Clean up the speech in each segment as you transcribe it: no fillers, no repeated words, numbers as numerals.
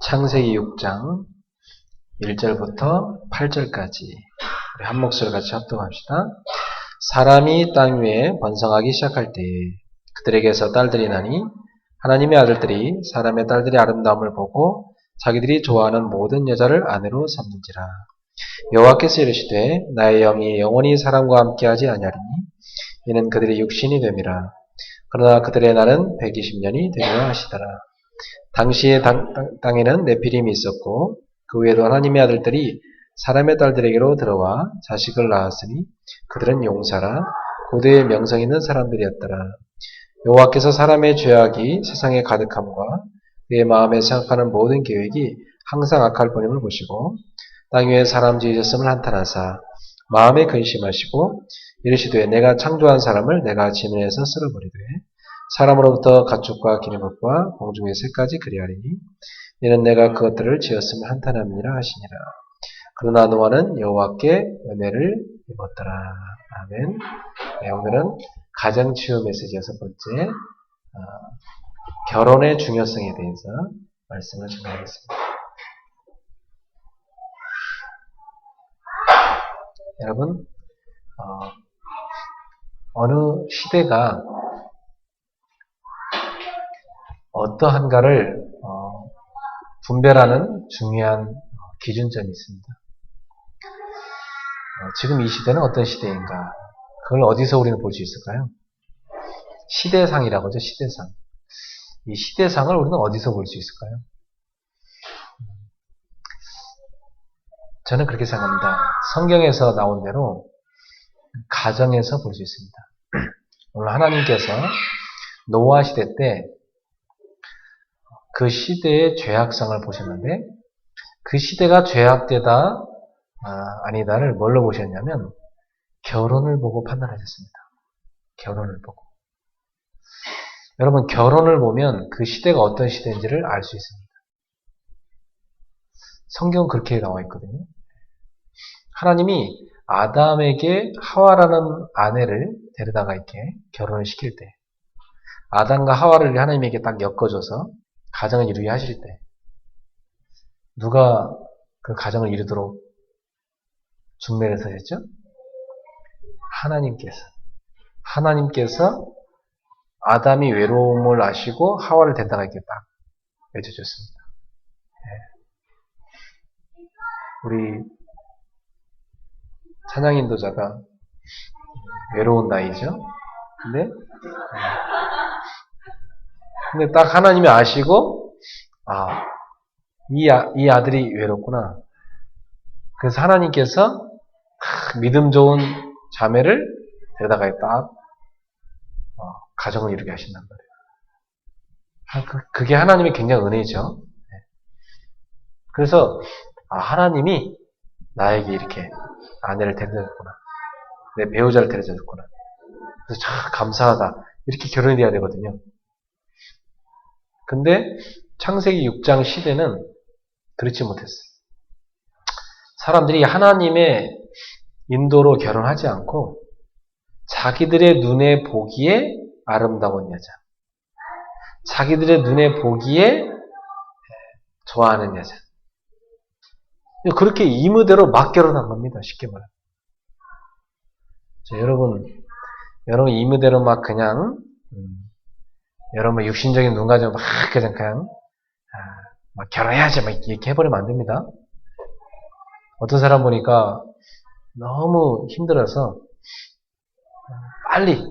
창세기 6장 1절부터 8절까지 우리 한 목소리 같이 합독합시다. 사람이 땅 위에 번성하기 시작할 때에 그들에게서 딸들이 나니 하나님의 아들들이 사람의 딸들의 아름다움을 보고 자기들이 좋아하는 모든 여자를 아내로 삼는지라. 여호와께서 이르시되 나의 영이 영원히 사람과 함께하지 아니하리니 이는 그들의 육신이 됨이라. 그러나 그들의 날은 120년이 되리라 하시더라. 당시에 땅에는 네피림이 있었고 그 외에도 하나님의 아들들이 사람의 딸들에게로 들어와 자식을 낳았으니 그들은 용사라 고대의 명성 있는 사람들이었더라. 여호와께서 사람의 죄악이 세상에 가득함과 그의 마음에 생각하는 모든 계획이 항상 악할 뿐임을 보시고 땅 위에 사람 지으셨음을 한탄하사 마음에 근심하시고 이르시되 내가 창조한 사람을 내가 지면에서 쓸어버리되 사람으로부터 가축과 기는 것과 공중의 새까지 그리하리니 이는 내가 그것들을 지었음을 한탄함이니라 하시니라. 그러나 노아는 여호와께 은혜를 입었더라. 아멘. 네, 오늘은 가정치유 메시지 6번째 결혼의 중요성에 대해서 말씀을 전하겠습니다. 여러분 어느 시대가 어떠한가를 분별하는 중요한 기준점이 있습니다. 지금 이 시대는 어떤 시대인가? 그걸 어디서 우리는 볼 수 있을까요? 시대상이라고 하죠. 시대상. 이 시대상을 우리는 어디서 볼 수 있을까요? 저는 그렇게 생각합니다. 성경에서 나온 대로 가정에서 볼 수 있습니다. 오늘 하나님께서 노아 시대 때 그 시대의 죄악성을 보셨는데 그 시대가 죄악되다 아니다를 뭘로 보셨냐면 결혼을 보고 판단하셨습니다. 결혼을 보고. 여러분 결혼을 보면 그 시대가 어떤 시대인지를 알 수 있습니다. 성경은 그렇게 나와 있거든요. 하나님이 아담에게 하와라는 아내를 데려다가 이렇게 결혼을 시킬 때 아담과 하와를 하나님에게 딱 엮어줘서 가정을 이루게 하실 때 누가 그 가정을 이루도록 중매를 서셨죠? 하나님께서 아담이 외로움을 아시고 하와를 데려다가 이렇게 딱 맺어줬습니다. 네. 우리 찬양 인도자가 외로운 나이죠? 근데 딱 하나님이 아시고, 이 아들이 외롭구나. 그래서 하나님께서 믿음 좋은 자매를 데려다가 딱 가정을 이루게 하신단 말이에요. 그게 하나님의 굉장히 은혜죠. 그래서 하나님이 나에게 이렇게 아내를 데려다줬구나. 내 배우자를 데려다줬구나. 그래서 참 감사하다. 이렇게 결혼이 돼야 되거든요. 근데 창세기 6장 시대는 그렇지 못했어요. 사람들이 하나님의 인도로 결혼하지 않고 자기들의 눈에 보기에 아름다운 여자, 자기들의 눈에 보기에 좋아하는 여자, 그렇게 이무대로 막 결혼한 겁니다. 쉽게 말하면. 여러분 이무대로 막 그냥 여러분 육신적인 눈 가지고 막 그냥 막 결혼해야지 막 이렇게 해버리면 안 됩니다. 어떤 사람 보니까 너무 힘들어서 빨리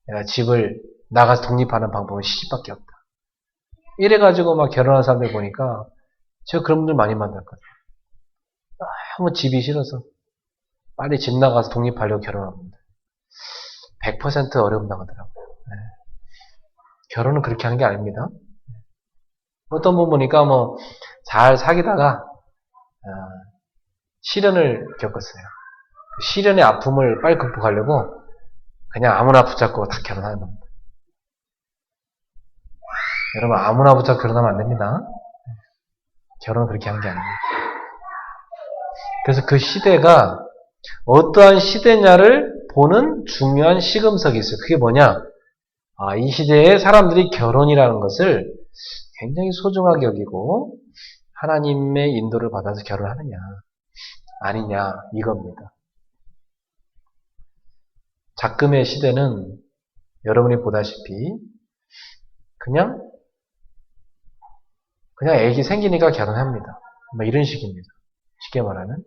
내가 집을 나가서 독립하는 방법은 시집밖에 없다. 이래가지고 막 결혼한 사람들 보니까 제가 그런 분들 많이 만났거든요. 너무 집이 싫어서 빨리 집 나가서 독립하려고 결혼합니다. 100% 어려움 당하더라고요. 결혼은 그렇게 하는 게 아닙니다. 어떤 분 보니까 잘 사귀다가 시련을 겪었어요. 시련의 아픔을 빨리 극복하려고 그냥 아무나 붙잡고 다 결혼하는 겁니다. 여러분 아무나 붙잡고 결혼하면 안 됩니다. 결혼은 그렇게 하는 게 아닙니다. 그래서 그 시대가 어떠한 시대냐를 보는 중요한 시금석이 있어요. 그게 뭐냐? 이 시대에 사람들이 결혼이라는 것을 굉장히 소중하게 여기고 하나님의 인도를 받아서 결혼하느냐 아니냐 이겁니다. 작금의 시대는 여러분이 보다시피 그냥 애기 생기니까 결혼합니다. 뭐 이런 식입니다. 쉽게 말하면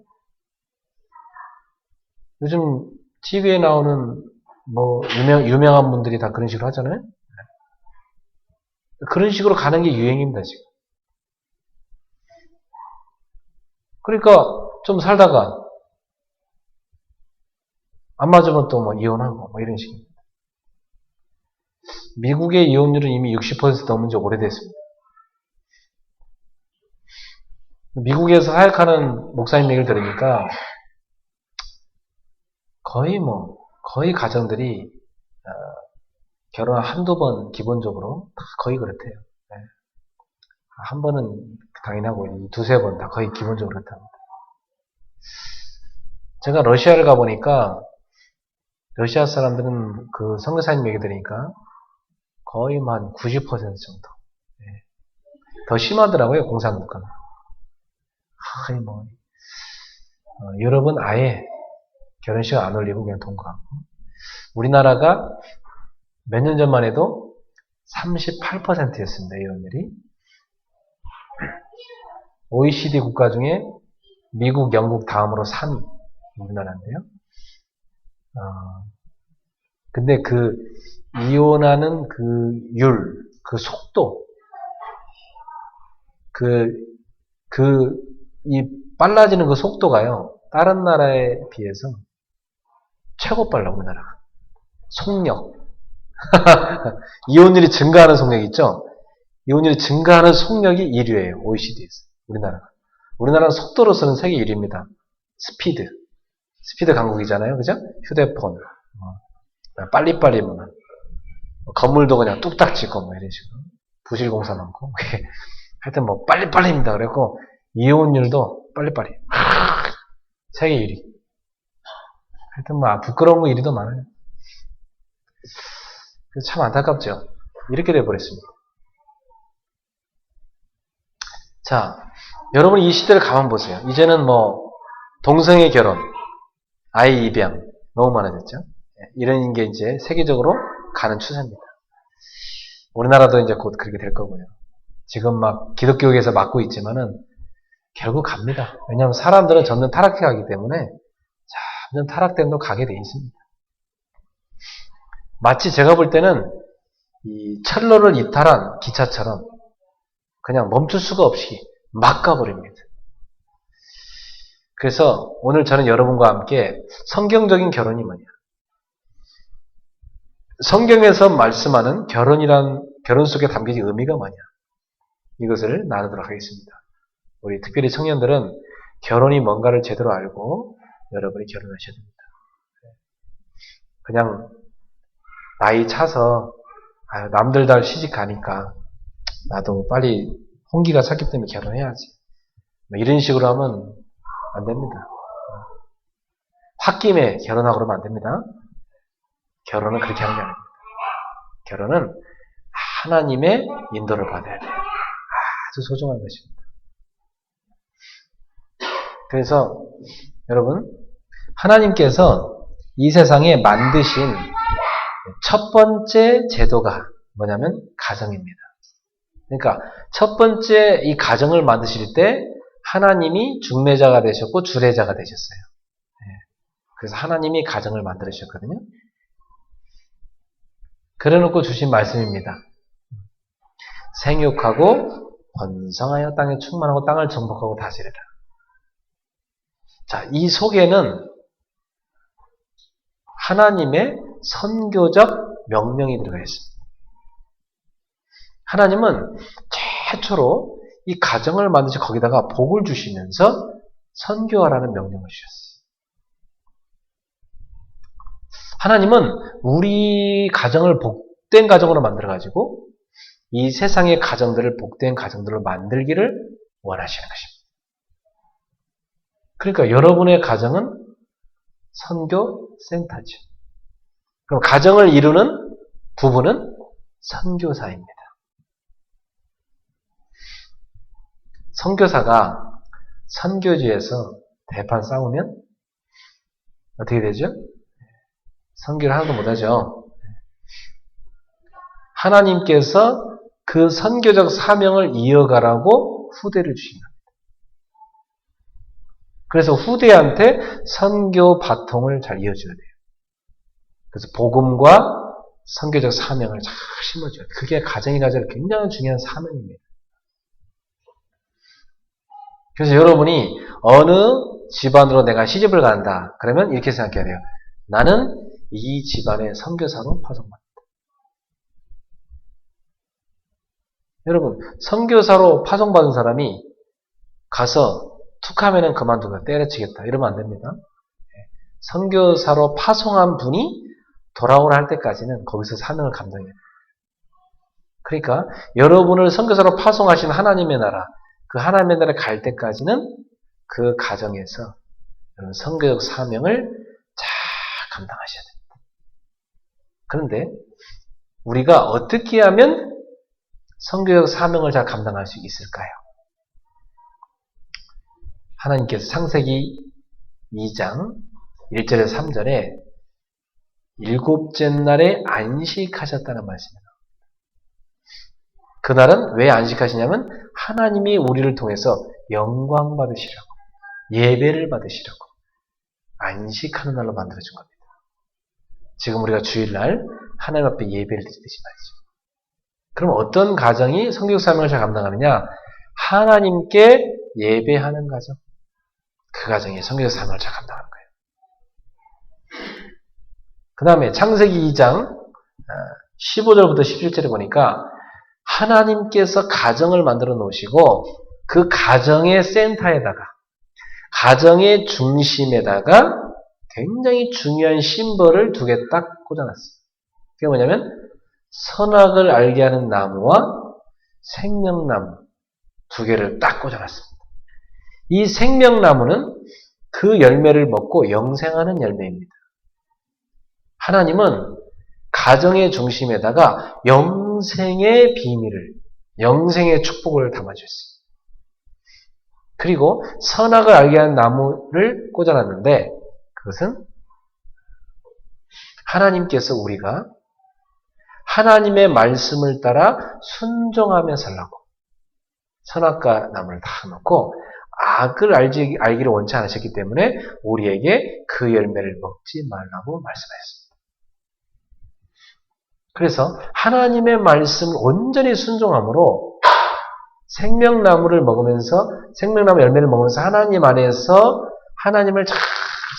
요즘 TV에 나오는 뭐 유명한 분들이 다 그런 식으로 하잖아요. 그런 식으로 가는 게 유행입니다, 지금. 그러니까 좀 살다가 안 맞으면 또 뭐 이혼하고 뭐 이런 식입니다. 미국의 이혼율은 이미 60% 넘은 지 오래됐습니다. 미국에서 사역하는 목사님 얘기를 들으니까 거의 가정들이 결혼 한두 번 기본적으로 다 거의 그렇대요. 네. 한 번은 당연히 하고 두세 번 다 거의 기본적으로 그렇답니다. 제가 러시아를 가보니까 러시아 사람들은 그 선교사님 얘기 들으니까 거의 한 90% 정도. 네. 더 심하더라고요, 공산국가는. 유럽은 아예 결혼식 안 올리고 그냥 동거하고. 우리나라가 몇 년 전만 해도 38%였습니다, 이혼율이. OECD 국가 중에 미국, 영국 다음으로 3위 우리나라인데요. 근데 그 이혼하는 그 그 속도, 이 빨라지는 그 속도가요, 다른 나라에 비해서 최고 빨라, 우리나라가. 속력. 이혼율이 증가하는 속력 있죠? 이혼율이 증가하는 속력이 1위예요, OECD에서. 우리나라는 속도로서는 세계 1위입니다. 스피드 강국이잖아요, 그죠? 휴대폰. 빨리빨리 건물도 그냥 뚝딱 짓고 뭐 이런 식으로. 부실공사 많고. 하여튼 뭐 빨리빨리입니다. 그래갖고 이혼율도 빨리빨리. 세계 1위. 하여튼 뭐 부끄러운 거 1위도 많아요. 그래서 참 안타깝죠. 이렇게 돼버렸습니다. 자, 여러분 이 시대를 가만 보세요. 이제는 뭐 동성애 결혼, 아이 입양 너무 많아졌죠. 이런 게 이제 세계적으로 가는 추세입니다. 우리나라도 이제 곧 그렇게 될 거고요. 지금 막 기독교계에서 막고 있지만은 결국 갑니다. 왜냐하면 사람들은 점점 타락해 가기 때문에 점점 타락된 도 가게 돼 있습니다. 마치 제가 볼 때는 이 철로를 이탈한 기차처럼 그냥 멈출 수가 없이 막 가버립니다. 그래서 오늘 저는 여러분과 함께 성경적인 결혼이 뭐냐, 성경에서 말씀하는 결혼 속에 담겨진 의미가 뭐냐, 이것을 나누도록 하겠습니다. 우리 특별히 청년들은 결혼이 뭔가를 제대로 알고 여러분이 결혼하셔야 됩니다. 그냥 나이 차서 남들 다 시집 가니까 나도 빨리 홍기가 찼기 때문에 결혼해야지, 이런 식으로 하면 안 됩니다. 홧김에 결혼하고 그러면 안 됩니다. 결혼은 그렇게 하는 게 아닙니다. 결혼은 하나님의 인도를 받아야 돼요. 아주 소중한 것입니다. 그래서 여러분, 하나님께서 이 세상에 만드신 첫 번째 제도가 뭐냐면 가정입니다. 그러니까 첫 번째 이 가정을 만드실 때 하나님이 중매자가 되셨고 주례자가 되셨어요. 그래서 하나님이 가정을 만들으셨거든요. 그래놓고 주신 말씀입니다. 생육하고 번성하여 땅에 충만하고 땅을 정복하고 다스리라. 자, 이 속에는 하나님의 선교적 명령이 들어가 있습니다. 하나님은 최초로 이 가정을 만드시 거기다가 복을 주시면서 선교하라는 명령을 주셨어요. 하나님은 우리 가정을 복된 가정으로 만들어가지고 이 세상의 가정들을 복된 가정들로 만들기를 원하시는 것입니다. 그러니까 여러분의 가정은 선교센터죠. 그럼 가정을 이루는 부부는 선교사입니다. 선교사가 선교지에서 대판 싸우면 어떻게 되죠? 선교를 하나도 못하죠. 하나님께서 그 선교적 사명을 이어가라고 후대를 주십니다. 그래서 후대한테 선교 바통을 잘 이어줘야 돼요. 그래서 복음과 선교적 사명을 잘 심어줘요. 그게 가정이 가질 굉장히 중요한 사명입니다. 그래서 여러분이 어느 집안으로 내가 시집을 간다. 그러면 이렇게 생각해야 돼요. 나는 이 집안의 선교사로 파송받는다. 여러분, 선교사로 파송받은 사람이 가서 툭하면은 그만두고 때려치겠다. 이러면 안 됩니다. 선교사로 파송한 분이 돌아오라 할 때까지는 거기서 사명을 감당해야 돼요. 그러니까 여러분을 선교사로 파송하신 하나님의 나라, 그 하나님의 나라에 갈 때까지는 그 가정에서 선교적 사명을 잘 감당하셔야 됩니다. 그런데 우리가 어떻게 하면 선교적 사명을 잘 감당할 수 있을까요? 하나님께서 창세기 2장 1절에서 3절에 일곱째 날에 안식하셨다는 말씀입니다. 그날은 왜 안식하시냐면 하나님이 우리를 통해서 영광 받으시라고, 예배를 받으시라고 안식하는 날로 만들어준 겁니다. 지금 우리가 주일날 하나님 앞에 예배를 드리듯이 말이죠. 그럼 어떤 가정이 성교육 사명을 잘 감당하느냐? 하나님께 예배하는 가정. 그 가정이 성교육 사명을 잘 감당하는 거예요. 그 다음에 창세기 2장 15절부터 17절에 보니까 하나님께서 가정을 만들어 놓으시고 그 가정의 센터에다가, 가정의 중심에다가 굉장히 중요한 심벌을 두 개 딱 꽂아놨어요. 그게 뭐냐면 선악을 알게 하는 나무와 생명나무 두 개를 딱 꽂아놨습니다. 이 생명나무는 그 열매를 먹고 영생하는 열매입니다. 하나님은 가정의 중심에다가 영생의 비밀을, 영생의 축복을 담아주셨어요. 그리고 선악을 알게 하는 나무를 꽂아놨는데 그것은 하나님께서 우리가 하나님의 말씀을 따라 순종하며 살라고 선악과 나무를 다 놓고 악을 알기를 원치 않으셨기 때문에 우리에게 그 열매를 먹지 말라고 말씀하셨습니다. 그래서 하나님의 말씀을 온전히 순종함으로 생명나무를 먹으면서, 생명나무 열매를 먹으면서 하나님 안에서 하나님을 잘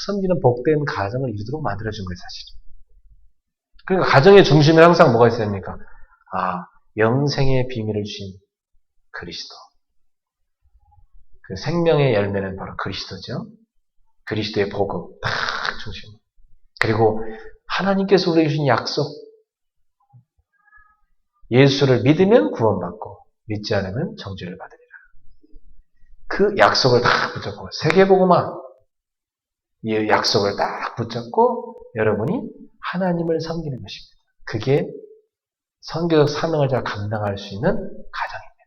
섬기는 복된 가정을 이루도록 만들어준 거예요, 사실. 그러니까 가정의 중심에 항상 뭐가 있어야 됩니까? 영생의 비밀을 주신 그리스도. 그 생명의 열매는 바로 그리스도죠. 그리스도의 복음, 딱 중심. 그리고 하나님께서 우리에게 주신 약속. 예수를 믿으면 구원받고 믿지 않으면 정죄를 받으리라. 그 약속을 딱 붙잡고 세계복음화 이 약속을 딱 붙잡고 여러분이 하나님을 섬기는 것입니다. 그게 선교적 사명을 잘 감당할 수 있는 가정입니다.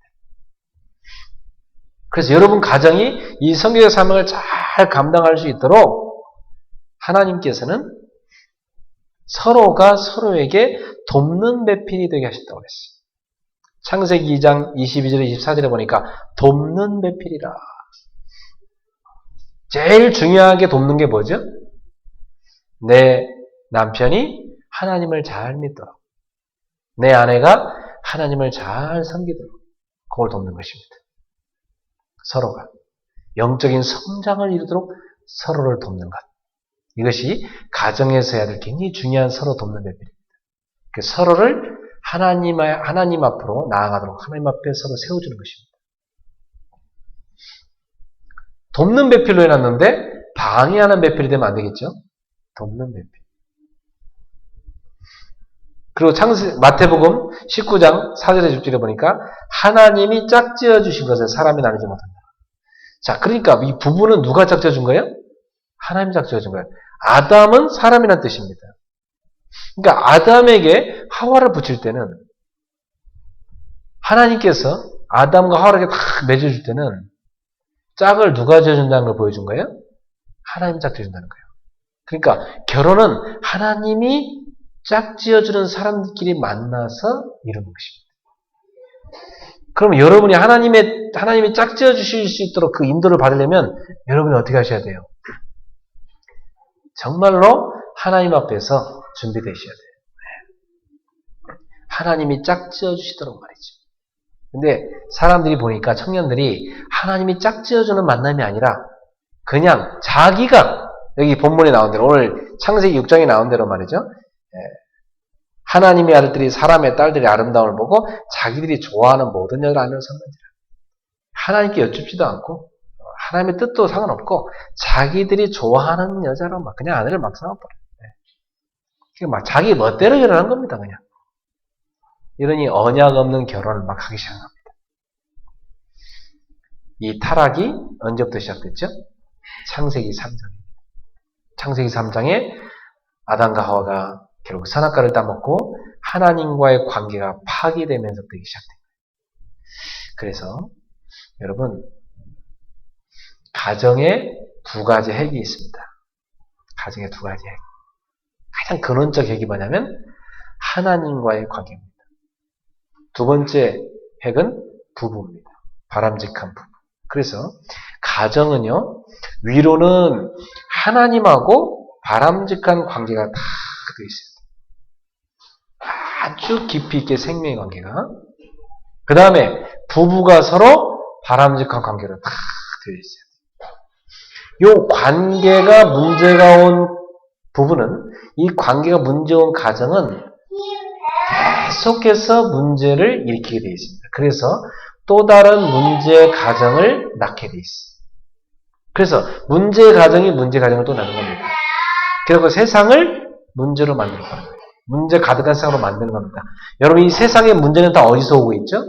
그래서 여러분 가정이 이 선교적 사명을 잘 감당할 수 있도록 하나님께서는 서로가 서로에게 돕는 배필이 되게 하셨다고 그랬어요. 창세기 2장 22절에 24절에 보니까 돕는 배필이라. 제일 중요하게 돕는 게 뭐죠? 내 남편이 하나님을 잘 믿도록, 내 아내가 하나님을 잘 섬기도록 그걸 돕는 것입니다. 서로가 영적인 성장을 이루도록 서로를 돕는 것. 이것이 가정에서 해야 될 굉장히 중요한 서로 돕는 배필입니다. 서로를 하나님 앞으로 나아가도록 하나님 앞에 서로 세워주는 것입니다. 돕는 배필로 해놨는데 방해하는 배필이 되면 안 되겠죠? 돕는 배필. 그리고 마태복음 19장 4절에 6절에 보니까 하나님이 짝지어 주신 것을 사람이 나누지 못한다. 자, 그러니까 이 부부는 누가 짝지어 준 거예요? 하나님이 짝지어 준 거예요. 아담은 사람이라는 뜻입니다. 그러니까 아담에게 하와를 붙일 때는 하나님께서 아담과 하와에게 딱 맺어줄 때는 짝을 누가 지어준다는 걸 보여준 거예요? 하나님이 짝 지어준다는 거예요. 그러니까 결혼은 하나님이 짝 지어주는 사람들끼리 만나서 이루는 것입니다. 그럼 여러분이 하나님이 짝 지어주실 수 있도록 그 인도를 받으려면 여러분이 어떻게 하셔야 돼요? 정말로 하나님 앞에서 준비되셔야 돼요. 하나님이 짝 지어주시도록 말이죠. 근데 사람들이 보니까 청년들이 하나님이 짝 지어주는 만남이 아니라 그냥 자기가 여기 본문에 나온 대로 오늘 창세기 6장에 나온 대로 말이죠. 하나님의 아들들이 사람의 딸들의 아름다움을 보고 자기들이 좋아하는 모든 여자를 아내로 삼는지라. 하나님께 여쭙지도 않고 하나님의 뜻도 상관없고 자기들이 좋아하는 여자로 막 그냥 아내를 막 삼아버려요. 막 자기 멋대로 결혼한 겁니다. 그냥. 이러니 언약 없는 결혼을 막 하기 시작합니다. 이 타락이 언제부터 시작됐죠? 창세기 3장입니다. 창세기 3장에 아담과 하와가 결국 선악과를 따먹고 하나님과의 관계가 파기되면서 되기 시작된 거예요. 그래서 여러분 가정에 두 가지 핵이 있습니다. 가정에 두 가지 핵. 가장 근원적 핵이 뭐냐면 하나님과의 관계입니다. 두 번째 핵은 부부입니다. 바람직한 부부. 그래서 가정은요, 위로는 하나님하고 바람직한 관계가 다 되어 있어요. 아주 깊이 있게 생명의 관계가. 그 다음에 부부가 서로 바람직한 관계로 다 되어 있어요. 이 관계가 문제가 온 부부는, 이 관계가 문제 온 가정은 계속해서 문제를 일으키게 되어 있습니다. 그래서 또 다른 문제 가정을 낳게 되어 있습니다. 그래서 문제 가정이 문제 가정을 또 낳는 겁니다. 그리고 세상을 문제로 만드는 겁니다. 문제 가득한 세상으로 만드는 겁니다. 여러분 이 세상의 문제는 다 어디서 오고 있죠?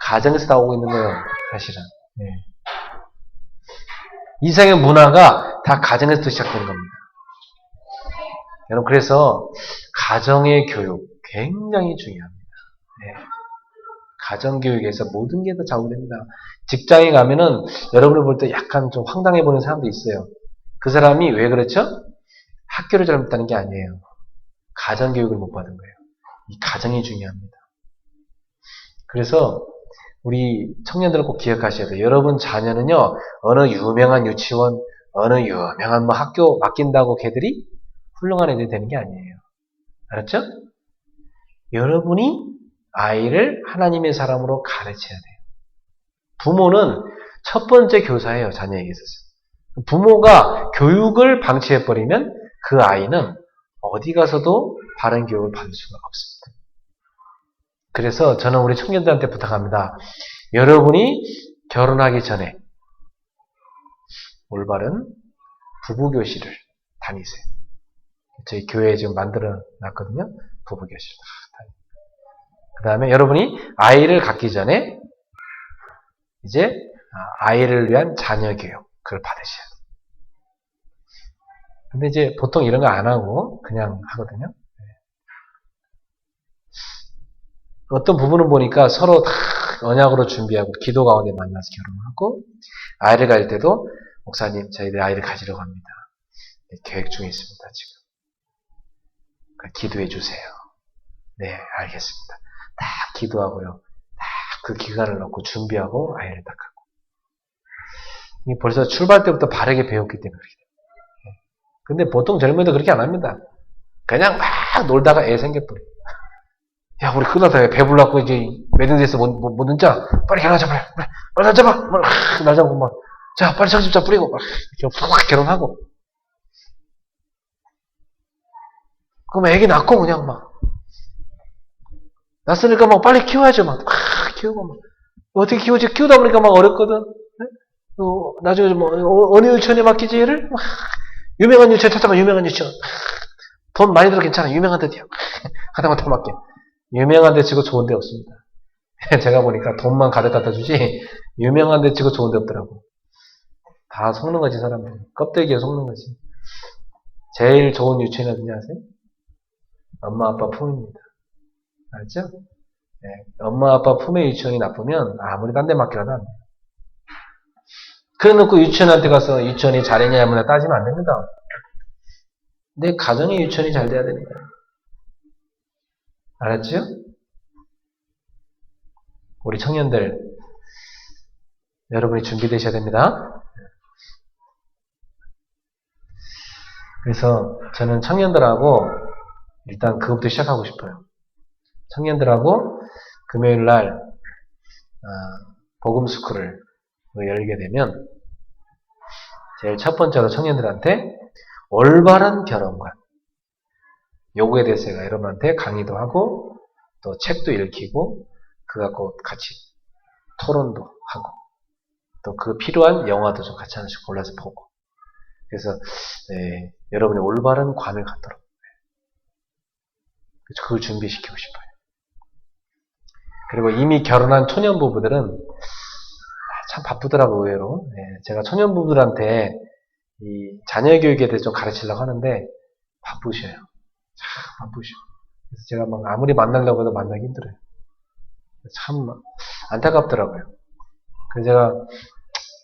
가정에서 다 오고 있는 거예요. 사실은. 네. 이 세상의 문화가 다 가정에서 시작되는 겁니다. 여러분 그래서 가정의 교육 굉장히 중요합니다. 네. 가정교육에서 모든 게 다 좌우됩니다. 직장에 가면은 여러분을 볼 때 약간 좀 황당해 보이는 사람도 있어요. 그 사람이 왜 그렇죠? 학교를 잘못하는 게 아니에요. 가정교육을 못 받은 거예요. 이 가정이 중요합니다. 그래서 우리 청년들은 꼭 기억하셔야 돼요. 여러분 자녀는요, 어느 유명한 유치원, 어느 유명한 뭐 학교 맡긴다고 걔들이 훌륭한 애들이 되는 게 아니에요. 알았죠? 여러분이 아이를 하나님의 사람으로 가르쳐야 돼요. 부모는 첫 번째 교사예요, 자녀에게 있어서. 부모가 교육을 방치해버리면 그 아이는 어디 가서도 바른 교육을 받을 수가 없습니다. 그래서 저는 우리 청년들한테 부탁합니다. 여러분이 결혼하기 전에 올바른 부부교실을 다니세요. 저희 교회에 지금 만들어 놨거든요. 부부교실. 그 다음에 여러분이 아이를 갖기 전에 이제 아이를 위한 자녀 교육, 그걸 받으셔야 돼요. 근데 이제 보통 이런 거 안 하고 그냥 하거든요. 어떤 부부는 보니까 서로 다 언약으로 준비하고 기도 가운데 만나서 결혼하고 아이를 가질 때도 목사님 저희들 아이를 가지려고 합니다. 계획 중에 있습니다. 지금. 기도해 주세요. 네, 알겠습니다. 딱 기도하고요. 딱 그 기간을 넣고 준비하고 아이를 딱 갖고. 이게 벌써 출발 때부터 바르게 배웠기 때문에 그렇게 돼요. 근데 보통 젊은이도 그렇게 안 합니다. 그냥 막 놀다가 애 생겨버려. 야, 우리 끝나다 배불렀고 이제 매듭돼서 못 앉아. 빨리 결혼하자, 빨리 날 잡아. 날 잡고 막. 자, 빨리 청첩장 뿌리고 막 이렇게 확 결혼하고. 그럼 애기 낳고 그냥 막. 낳았으니까 막 빨리 키워야죠. 막 키우고 막. 어떻게 키우지? 키우다 보니까 막 어렵거든. 네? 나중에 뭐 어느 유치원에 맡기지 얘를? 막 유명한 유치원 찾아봐. 유명한 유치원. 돈 많이 들어 괜찮아. 유명한 데야. 하다못해 맡게. 유명한 데 치고 좋은 데 없습니다. 제가 보니까 돈만 가득 갖다 주지 유명한 데 치고 좋은 데 없더라고. 다 속는 거지 사람들. 껍데기에 속는 거지. 제일 좋은 유치원 어디냐 아세요? 엄마 아빠 품입니다. 알죠? 엄마 아빠 품에 유치원이 나쁘면 아무리 딴 데 맡기라도 안 돼요. 그래 놓고 유치원한테 가서 유치원이 잘했냐 잘못했냐 따지면 안 됩니다. 내 가정의 유치원이 잘 돼야 되는 거예요. 알았죠? 우리 청년들 여러분이 준비되셔야 됩니다. 그래서 저는 청년들하고 일단 그것부터 시작하고 싶어요. 청년들하고 금요일날 복음스쿨을 열게 되면 제일 첫 번째로 청년들한테 올바른 결혼관 요구에 대해서 제가 여러분한테 강의도 하고 또 책도 읽히고 그거 갖고 같이 토론도 하고 또 그 필요한 영화도 좀 같이 하나씩 골라서 보고 그래서 여러분이 올바른 관을 갖도록 그걸 준비시키고 싶어요. 그리고 이미 결혼한 초년 부부들은 참 바쁘더라고요, 의외로. 제가 초년 부부들한테 이 자녀 교육에 대해서 좀 가르치려고 하는데 바쁘셔요. 참 바쁘셔. 그래서 제가 막 아무리 만나려고 해도 만나기 힘들어요. 참 안타깝더라고요. 그래서 제가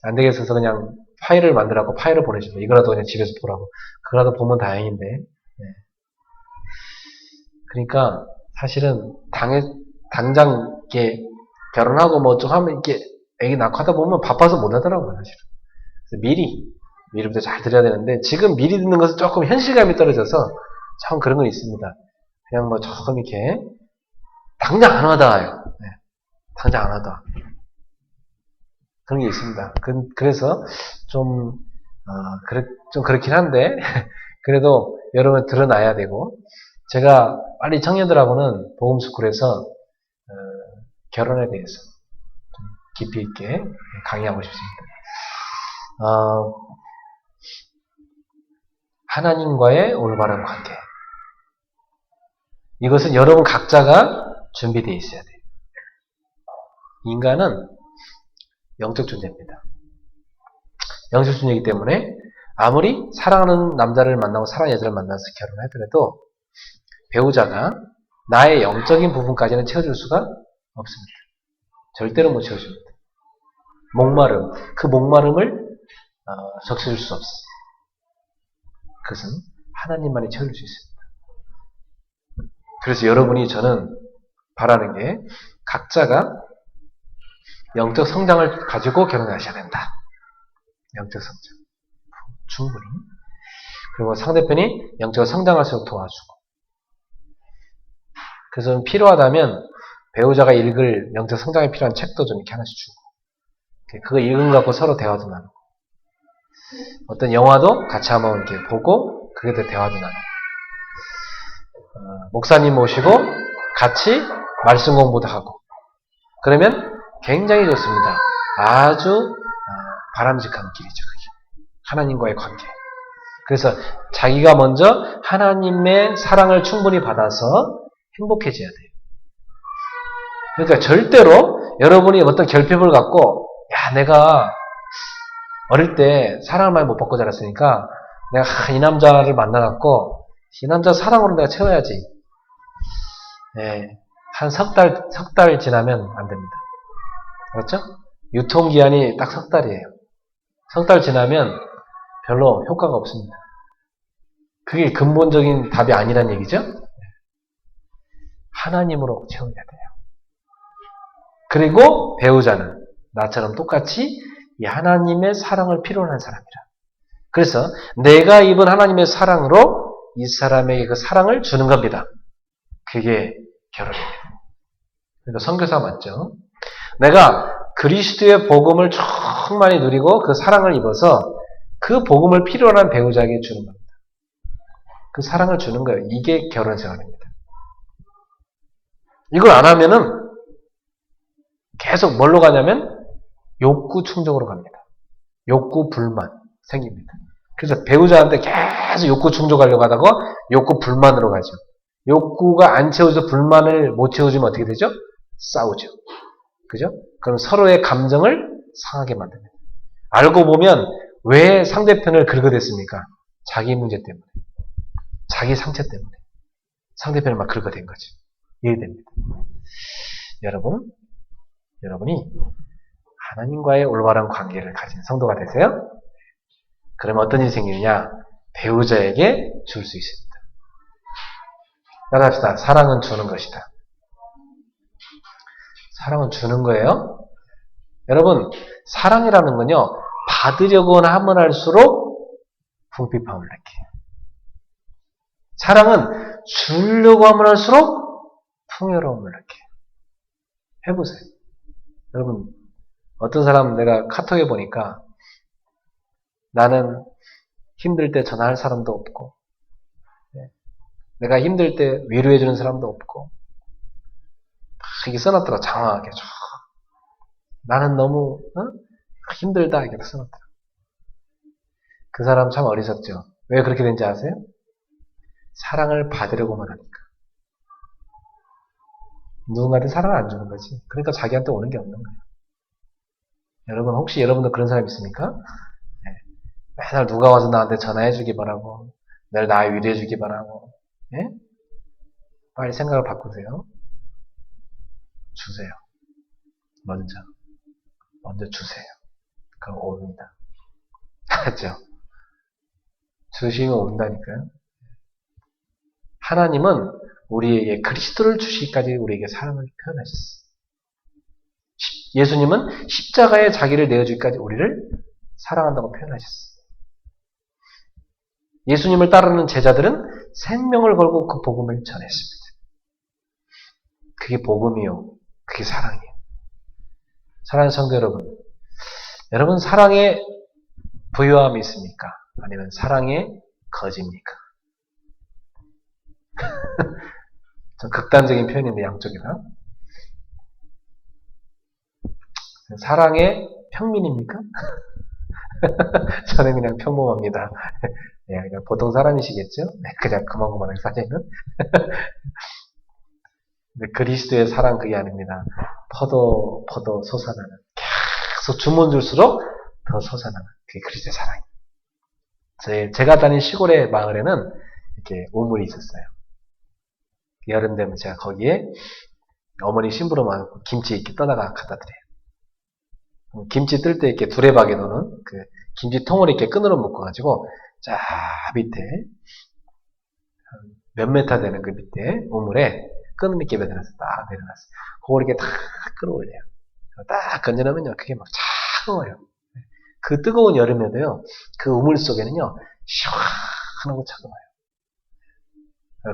안 되겠어서 그냥 파일을 만들라고 파일을 보내주고 이거라도 그냥 집에서 보라고. 그거라도 보면 다행인데. 그러니까 사실은 당장 이렇게 결혼하고 뭐 좀 하면 이렇게 애기 낳고 하다 보면 바빠서 못 하더라고요, 사실은. 그래서 미리부터 잘 드려야 되는데 지금 미리 듣는 것은 조금 현실감이 떨어져서 참 그런 건 있습니다. 그냥 뭐 조금 이렇게 당장 안 하다요. 당장 안 하다. 그런 게 있습니다. 그래서 좀 그렇긴 한데 그래도 여러분 드러나야 되고 제가 빨리 청년들하고는 복음스쿨에서 결혼에 대해서 좀 깊이 있게 강의하고 싶습니다. 하나님과의 올바른 관계. 이것은 여러분 각자가 준비되어 있어야 돼요. 인간은 영적 존재입니다. 영적 존재이기 때문에 아무리 사랑하는 남자를 만나고 사랑하는 여자를 만나서 결혼하더라도 배우자가 나의 영적인 부분까지는 채워줄 수가 없습니다. 절대로 못 채워줍니다. 그 목마름을 적셔줄 수 없습니다. 그것은 하나님만이 채워줄 수 있습니다. 그래서 여러분이 저는 바라는 게 각자가 영적 성장을 가지고 결혼하셔야 된다. 영적 성장. 충분히. 그리고 상대편이 영적 성장할 수 있도록 도와주고. 그래서 필요하다면 배우자가 읽을 영적 성장에 필요한 책도 좀 이렇게 하나씩 주고. 그거 읽은 거 갖고 서로 대화도 나누고. 어떤 영화도 같이 한번 이렇게 보고 그게 더 대화도 나누고. 목사님 모시고 같이 말씀 공부도 하고. 그러면 굉장히 좋습니다. 아주 바람직한 길이죠. 그게. 하나님과의 관계. 그래서 자기가 먼저 하나님의 사랑을 충분히 받아서 행복해져야 돼요. 그러니까 절대로 여러분이 어떤 결핍을 갖고 내가 어릴 때 사랑을 많이 못 받고 자랐으니까 내가 이 남자를 만나갖고 이 남자 사랑으로 내가 채워야지. 한 석 달 지나면 안 됩니다. 그렇죠? 유통기한이 딱 석 달이에요. 석 달 지나면 별로 효과가 없습니다. 그게 근본적인 답이 아니란 얘기죠? 하나님으로 채워야 돼요. 그리고 배우자는 나처럼 똑같이 이 하나님의 사랑을 필요로 하는 사람이라. 그래서 내가 입은 하나님의 사랑으로 이 사람에게 그 사랑을 주는 겁니다. 그게 결혼입니다. 그러니까 선교사 맞죠? 내가 그리스도의 복음을 충만히 누리고 그 사랑을 입어서 그 복음을 필요로 하는 배우자에게 주는 겁니다. 그 사랑을 주는 거예요. 이게 결혼 생활입니다. 이걸 안 하면은 계속 뭘로 가냐면 욕구 충족으로 갑니다. 욕구 불만 생깁니다. 그래서 배우자한테 계속 욕구 충족하려고 하다가 욕구 불만으로 가죠. 욕구가 안 채워져서 불만을 못 채워주면 어떻게 되죠? 싸우죠. 그죠? 그럼 서로의 감정을 상하게 만듭니다. 알고 보면 왜 상대편을 긁어댔습니까? 자기 문제 때문에. 자기 상처 때문에. 상대편을 막 긁어댄 거죠. 이해됩니다. 여러분이 하나님과의 올바른 관계를 가진 성도가 되세요? 그러면 어떤 일이 생기느냐? 배우자에게 줄 수 있습니다. 따라합시다. 사랑은 주는 것이다. 사랑은 주는 거예요. 여러분, 사랑이라는 건요, 받으려고 하면 할수록 궁핍함을 느껴요. 사랑은 주려고 하면 할수록 풍요로움을 느껴요. 해보세요. 여러분, 어떤 사람 내가 카톡에 보니까 나는 힘들 때 전화할 사람도 없고, 내가 힘들 때 위로해주는 사람도 없고, 이게 써놨더라, 장황하게. 나는 너무 힘들다, 이렇게 써놨더라. 그 사람 참 어리석죠. 왜 그렇게 된지 아세요? 사랑을 받으려고만 하니까. 누군가한테 사랑을 안 주는 거지. 그러니까 자기한테 오는 게 없는 거예요. 여러분, 혹시 여러분도 그런 사람 있습니까? 네. 맨날 누가 와서 나한테 전화해주기 바라고, 날 나 위로해주기 바라고, 네? 빨리 생각을 바꾸세요. 주세요. 먼저 주세요. 그럼 옵니다. 알았죠? 주시면 온다니까요. 하나님은 우리에게 그리스도를 주시기까지 우리에게 사랑을 표현하셨어요. 예수님은 십자가에 자기를 내어주기까지 우리를 사랑한다고 표현하셨어요. 예수님을 따르는 제자들은 생명을 걸고 그 복음을 전했습니다. 그게 복음이요. 그게 사랑이에요. 사랑하는 성도 여러분 사랑에 부유함이 있습니까? 아니면 사랑에 거짓입니까? 좀 극단적인 표현인데 양쪽이나. 사랑의 평민입니까? 저는 그냥 평범합니다. 네, 그냥 보통 사람이시겠죠? 네, 그냥 그만하게 사시는. 그리스도의 사랑 그게 아닙니다. 퍼도 솟아나는. 계속 주문 줄수록 더 솟아나는. 그게 그리스도의 사랑입니다. 제가 다닌 시골의 마을에는 이렇게 우물이 있었어요. 여름 되면 제가 거기에 어머니 심부름하고 김치 이렇게 떠다가 갖다 드려요. 김치 뜰 때 이렇게 두레박에 놓는 그 김치통을 이렇게 끈으로 묶어가지고 자 밑에 몇 메타 되는 그 밑에 우물에 끈을 이렇게 매달아서 딱 내려놨어요. 그걸 이렇게 딱 끌어올려요. 딱 건져놓으면요, 그게 막 차가워요. 그 뜨거운 여름에도요, 그 우물 속에는요, 시원하고 차가워요.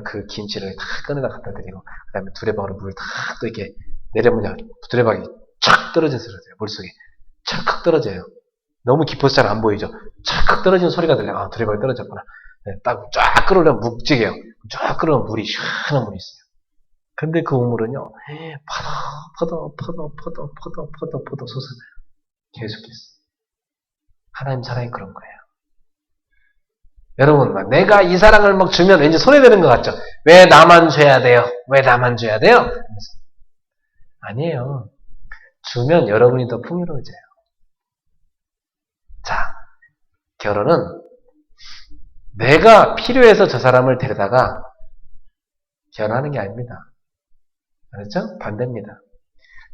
그 김치를 딱 꺼내다 갖다 드리고, 그 다음에 두레박으로 물을 딱 또 이렇게 내려보면 두레박이 촥 떨어져서 그러세요. 물속에. 촥 떨어져요. 너무 깊어서 잘 안 보이죠? 촥 떨어지는 소리가 들려요. 아, 두레박이 떨어졌구나. 네, 딱 쫙 끌어올리면 묵직해요. 쫙 끌어오면 물이 시원한 물이 있어요. 근데 그 우물은요, 퍼더 솟아나요. 계속해서. 하나님 사랑이 그런 거예요. 여러분, 내가 이 사랑을 막 주면 왠지 손해되는 것 같죠? 왜 나만 줘야 돼요? 왜 나만 줘야 돼요? 아니에요. 주면 여러분이 더 풍요로워져요. 자, 결혼은 내가 필요해서 저 사람을 데려다가 결혼하는 게 아닙니다. 알았죠? 반대입니다.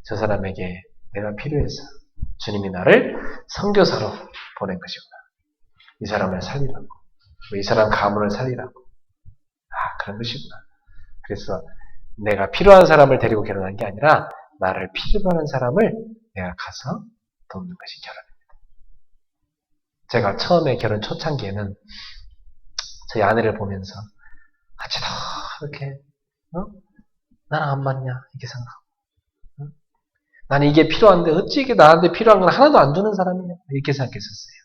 저 사람에게 내가 필요해서 주님이 나를 선교사로 보낸 것이구나. 이 사람을 살리라고. 이 사람 가문을 살리라고. 아, 그런 것이구나. 그래서 내가 필요한 사람을 데리고 결혼한 게 아니라 나를 필요로 하는 사람을 내가 가서 돕는 것이 결혼입니다. 제가 처음에 결혼 초창기에는 저희 아내를 보면서 같이 더 이렇게 나랑 안 맞냐 이렇게 생각하고 나는 이게 필요한데 어찌 이게 나한테 필요한 건 하나도 안 주는 사람이냐 이렇게 생각했었어요.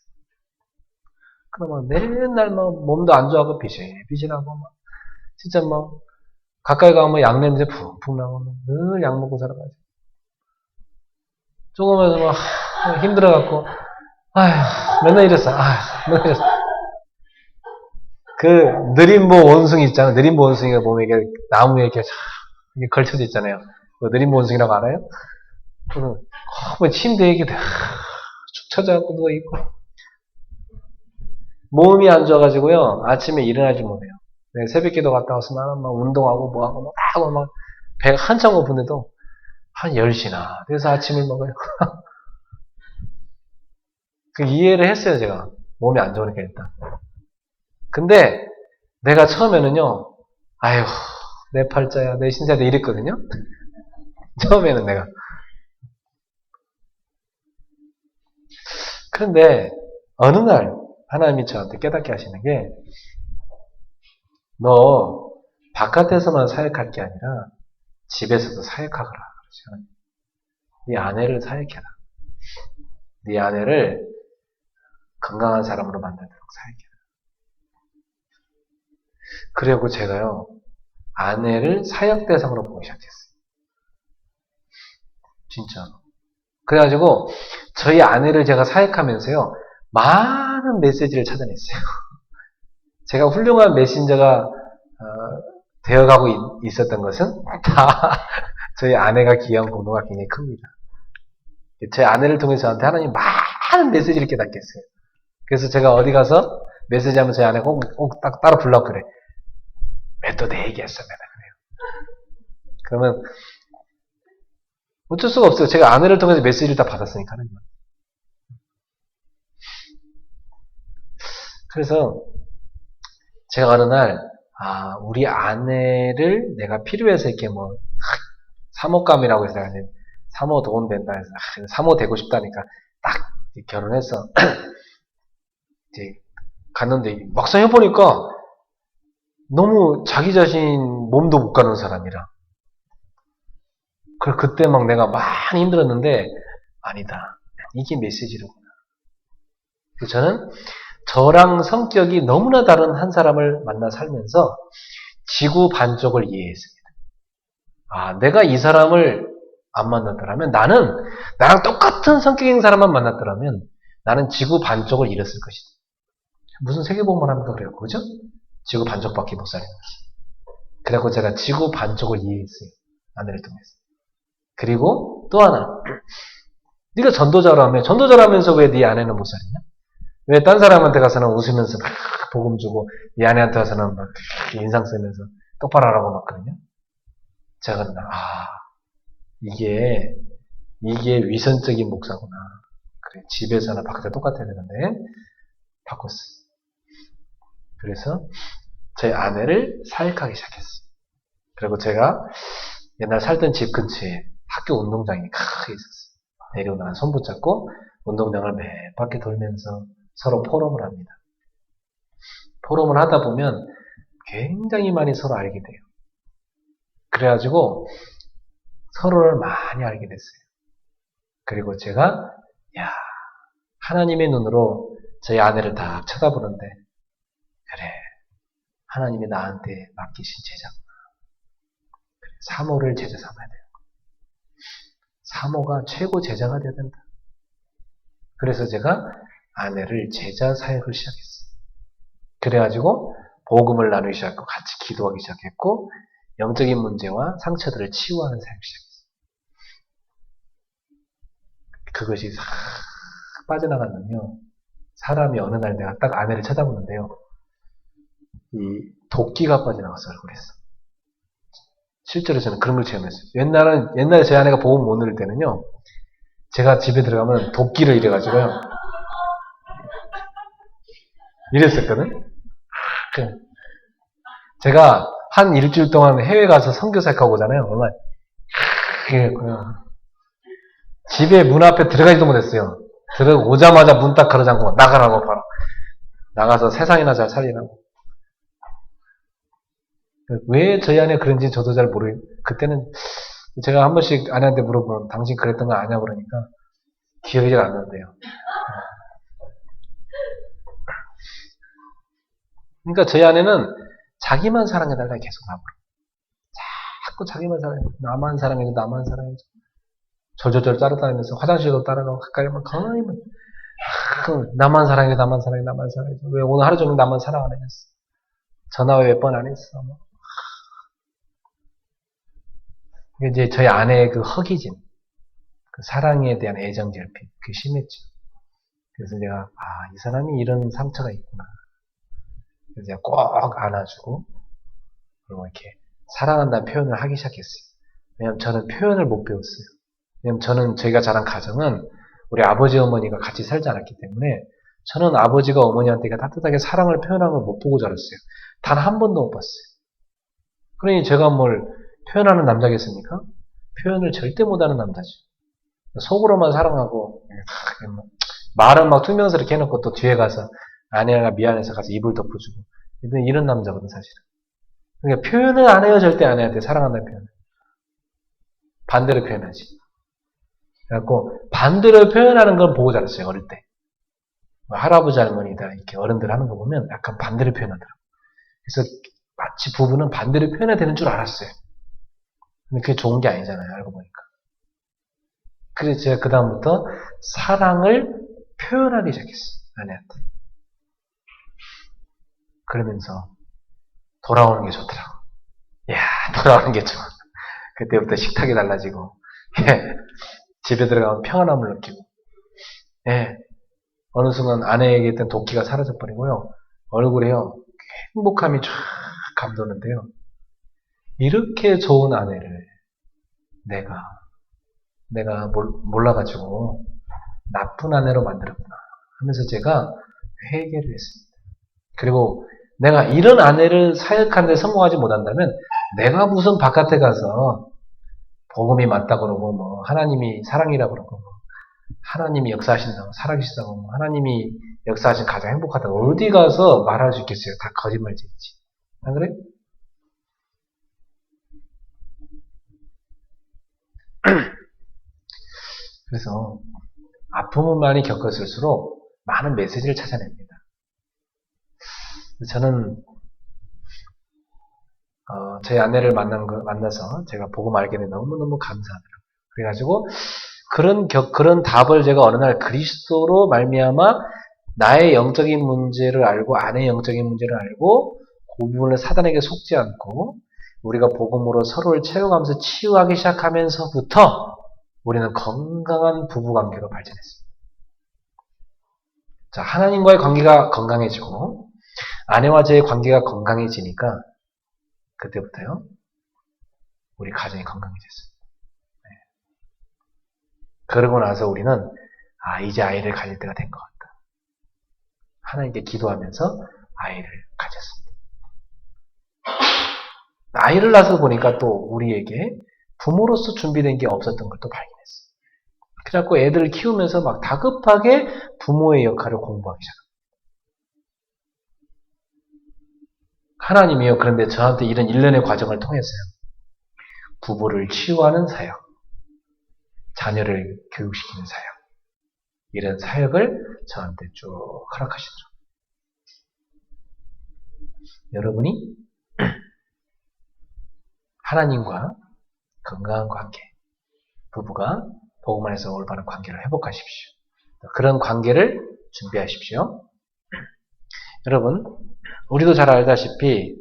그러면 맨날 몸도 안 좋아하고 비실비실하고 진짜 가까이 가면 약 냄새 푹푹 나고 늘 약 먹고 살아가지고 조금만 힘들어갖고 아휴 맨날 이랬어. 맨날 이랬어. 그 느림보 원숭이 있잖아요. 느림보 원숭이가 몸에 이게 나무에 이렇게 걸쳐져 있잖아요. 그 느림보 원숭이라고 알아요? 침대에 이렇게 축 처져갖고 누워있고 몸이 안 좋아가지고요 아침에 일어나지 못해요. 새벽기도 갔다 와서 나는 막 운동하고 뭐하고 막 배가 한참 고픈데도 한 10시나 돼서 아침을 먹어요. 그 이해를 했어요, 제가. 몸이 안 좋으니까 일단. 근데 내가 처음에는요, 아휴, 내 팔자야, 내 신세야, 이랬거든요. 처음에는 내가. 그런데 어느 날 하나님이 저한테 깨닫게 하시는 게, 너 바깥에서만 사역할 게 아니라 집에서도 사역하거라. 그러죠. 네 아내를 사역해라. 네 아내를 건강한 사람으로 만들도록 사역해라. 그리고 제가요, 아내를 사역 대상으로 보기 시작했어요. 진짜. 그래가지고 저희 아내를 제가 사역하면서요, 많은 메시지를 찾아냈어요. 제가 훌륭한 메신저가 되어가고 있었던 것은 다 저희 아내가 기여한 공로가 굉장히 큽니다. 제 아내를 통해서 저한테 하나님 많은 메시지를 깨닫게 했어요. 그래서 제가 어디 가서 메시지하면 저희 아내가 꼭 따로 불러 그래. 왜 또 내 얘기했어? 맨날 그래요. 그러면 어쩔 수가 없어요. 제가 아내를 통해서 메시지를 다 받았으니까 하나님. 그래서 제가 어느 날 우리 아내를 내가 필요해서 이렇게 뭐 사모감이라고 해서 사모 도움 된다 해서 사모 되고 싶다니까 딱 결혼해서 이제 갔는데 막상 해보니까 너무 자기 자신 몸도 못 가는 사람이라. 그래서 그때 막 내가 많이 힘들었는데 아니다. 이게 메시지로구나. 그래서 저는 저랑 성격이 너무나 다른 한 사람을 만나 살면서 지구 반쪽을 이해했습니다. 내가 이 사람을 안 만났더라면 나랑 똑같은 성격인 사람만 만났더라면 나는 지구 반쪽을 잃었을 것이다. 무슨 세계복음을 합니까? 그래요. 그죠? 지구 반쪽밖에 못 사는 것이. 그래서 제가 지구 반쪽을 이해했어요. 아내를 통해서. 그리고 또 하나. 네가 전도자라면서 왜 네 아내는 못 살았냐? 왜 딴 사람한테 가서는 웃으면서 막 복음 주고 네 아내한테 가서는 막 인상 쓰면서 똑바로 하라고 막 그러냐? 제가 이게 위선적인 목사구나. 그래, 집에서나 밖에서 똑같아야 되는데 바꿨어요. 그래서 저희 아내를 사역하기 시작했어요. 그리고 제가 옛날 살던 집 근처에 학교 운동장이 크게 있었어요. 내려오면 손 붙잡고 운동장을 몇 바퀴 돌면서 서로 포럼을 합니다. 포럼을 하다 보면 굉장히 많이 서로 알게 돼요. 그래가지고 서로를 많이 알게 됐어요. 그리고 제가 하나님의 눈으로 저희 아내를 딱 쳐다보는데 그래, 하나님이 나한테 맡기신 제자구나. 그래, 사모를 제자 삼아야 돼요. 사모가 최고 제자가 되어야 된다. 그래서 제가 아내를 제자 사역을 시작했어요. 그래가지고 복음을 나누기 시작했고 같이 기도하기 시작했고 영적인 문제와 상처들을 치유하는 사역을 시작했어요. 그것이 싹 빠져나갔는요. 사람이 어느 날 내가 딱 아내를 쳐다보는데요. 이 도끼가 빠져나가서 그랬어. 실제로 저는 그런 걸 체험했어요. 옛날에 제 아내가 복음 못 누릴 때는요. 제가 집에 들어가면 도끼를 이래가지고요. 이랬었거든. 제가 한 일주일 동안 해외 가서 선교 사역하고 오잖아요. 얼마나 집에 문 앞에 들어가지도 못했어요. 들어오자마자 문 딱 걸어잠그고 나가라고 바로 나가서 세상이나 잘 살리라고. 왜 저희 아내 그런지 저도 잘 모르겠어요. 그때는 제가 한 번씩 아내한테 물어보면 당신 그랬던 거 아냐고 그러니까 기억이 잘 안 나는데요. 그러니까 저희 아내는 자기만 사랑해달라 계속 나보고 자꾸 자기만 사랑해. 나만 사랑해줘, 나만 사랑해줘. 절절절 따라다니면서 화장실도 따라가고 가까이 하면 가만히 나만 사랑해, 나만 사랑해, 나만 사랑해. 왜 오늘 하루 종일 나만 사랑 안 해줬어? 전화 왜 몇 번 안 했어? 이제 저희 아내의 그 허기짐, 그 사랑에 대한 애정 결핍, 그게 심했죠. 그래서 제가 이 사람이 이런 상처가 있구나. 그래서 제가 꼭 안아주고 그리고 이렇게 사랑한다는 표현을 하기 시작했어요. 왜냐하면 저는 표현을 못 배웠어요. 왜냐면 저는 저희가 자란 가정은 우리 아버지 어머니가 같이 살지 않았기 때문에 저는 아버지가 어머니한테 따뜻하게 사랑을 표현한 걸 못 보고 자랐어요. 단 한 번도 못 봤어요. 그러니 제가 뭘 표현하는 남자겠습니까? 표현을 절대 못하는 남자죠. 속으로만 사랑하고 말은 막 퉁명스럽게 해놓고 또 뒤에 가서 아내가 미안해서 가서 이불 덮어주고 이런 남자거든 사실은. 그러니까 표현을 안 해요. 절대 아내한테 사랑한다는 표현을. 반대로 표현하지. 그래갖고 반대로 표현하는 걸 보고 자랐어요. 어릴 때. 할아버지 할머니다 이렇게 어른들 하는 거 보면 약간 반대로 표현하더라고요. 그래서 마치 부부는 반대로 표현해야 되는 줄 알았어요. 근데 그게 좋은 게 아니잖아요. 알고 보니까. 그래서 제가 그 다음부터 사랑을 표현하기 시작했어요. 아내한테. 그러면서 돌아오는 게 좋더라고. 이야, 돌아오는 게 좋아. 그때부터 식탁이 달라지고, 예, 집에 들어가면 평안함을 느끼고, 예, 어느 순간 아내에게 있던 도끼가 사라져버리고요. 얼굴에요, 행복함이 쫙 감도는데요. 이렇게 좋은 아내를 내가 몰라가지고 나쁜 아내로 만들었구나 하면서 제가 회개를 했습니다. 그리고 내가 이런 아내를 사역하는데 성공하지 못한다면 내가 무슨 바깥에 가서 복음이 맞다 그러고 뭐 하나님이 사랑이라 그러고 뭐 하나님이 역사하신다고 살아계시다고 뭐 하나님이 역사하신 가장 행복하다고 어디 가서 말할 수 있겠어요. 다 거짓말쟁이지. 안 그래? 그래서 아픔을 많이 겪었을수록 많은 메시지를 찾아냅니다. 저는 제 아내를 만나서 제가 복음 알게 돼 너무너무 감사하더라고요. 그래가지고 그런 답을 제가 어느 날 그리스도로 말미암아 나의 영적인 문제를 알고 아내의 영적인 문제를 알고 그 부분을 사단에게 속지 않고 우리가 복음으로 서로를 채워가면서 치유하기 시작하면서부터 우리는 건강한 부부관계로 발전했습니다. 자, 하나님과의 관계가 건강해지고 아내와 저의 관계가 건강해지니까 그때부터요 우리 가정이 건강해졌습니다. 네. 그러고 나서 우리는 이제 아이를 가질 때가 된 것 같다. 하나님께 기도하면서 아이를 가졌습니다. 아이를 낳아서 보니까 또 우리에게 부모로서 준비된 게 없었던 걸 또 발견했어요. 그래갖고 애들을 키우면서 막 다급하게 부모의 역할을 공부하기 시작합니다. 하나님이요. 그런데 저한테 이런 일련의 과정을 통해서요. 부부를 치유하는 사역, 자녀를 교육시키는 사역, 이런 사역을 저한테 쭉 허락하시더라고요. 여러분이 하나님과 건강한 관계, 부부가 복음 안에서 올바른 관계를 회복하십시오. 그런 관계를 준비하십시오. 여러분, 우리도 잘 알다시피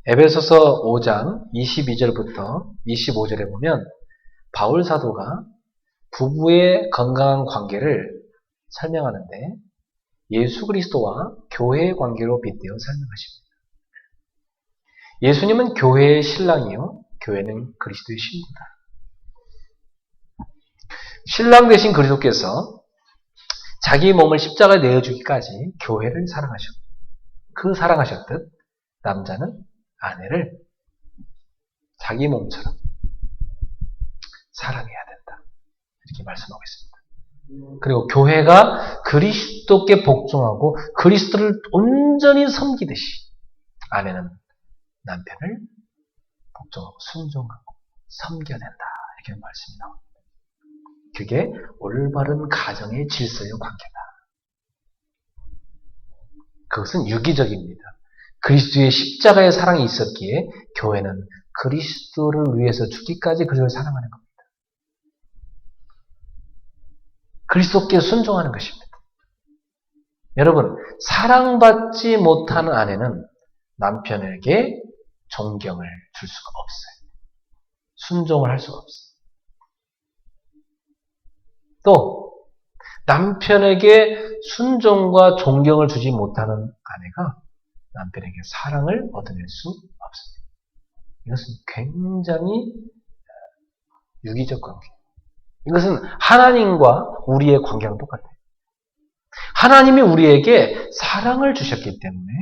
에베소서 5장 22절부터 25절에 보면 바울 사도가 부부의 건강한 관계를 설명하는데 예수 그리스도와 교회의 관계로 빗대어 설명하십니다. 예수님은 교회의 신랑이요, 교회는 그리스도의 신부다. 신랑 되신 그리스도께서 자기 몸을 십자가에 내어주기까지 교회를 사랑하셨고 그 사랑하셨듯 남자는 아내를 자기 몸처럼 사랑해야 된다. 이렇게 말씀하고 있습니다. 그리고 교회가 그리스도께 복종하고 그리스도를 온전히 섬기듯이 아내는 남편을 복종하고 순종하고 섬겨야 된다. 이렇게 말씀이 나옵니다. 그게 올바른 가정의 질서의 관계다. 그것은 유기적입니다. 그리스도의 십자가의 사랑이 있었기에 교회는 그리스도를 위해서 죽기까지 그리스도를 사랑하는 겁니다. 그리스도께 순종하는 것입니다. 여러분, 사랑받지 못하는 아내는 남편에게 존경을 줄 수가 없어요. 순종을 할 수가 없어요. 또 남편에게 순종과 존경을 주지 못하는 아내가 남편에게 사랑을 얻어낼 수 없습니다. 이것은 굉장히 유기적 관계. 이것은 하나님과 우리의 관계랑 똑같아요. 하나님이 우리에게 사랑을 주셨기 때문에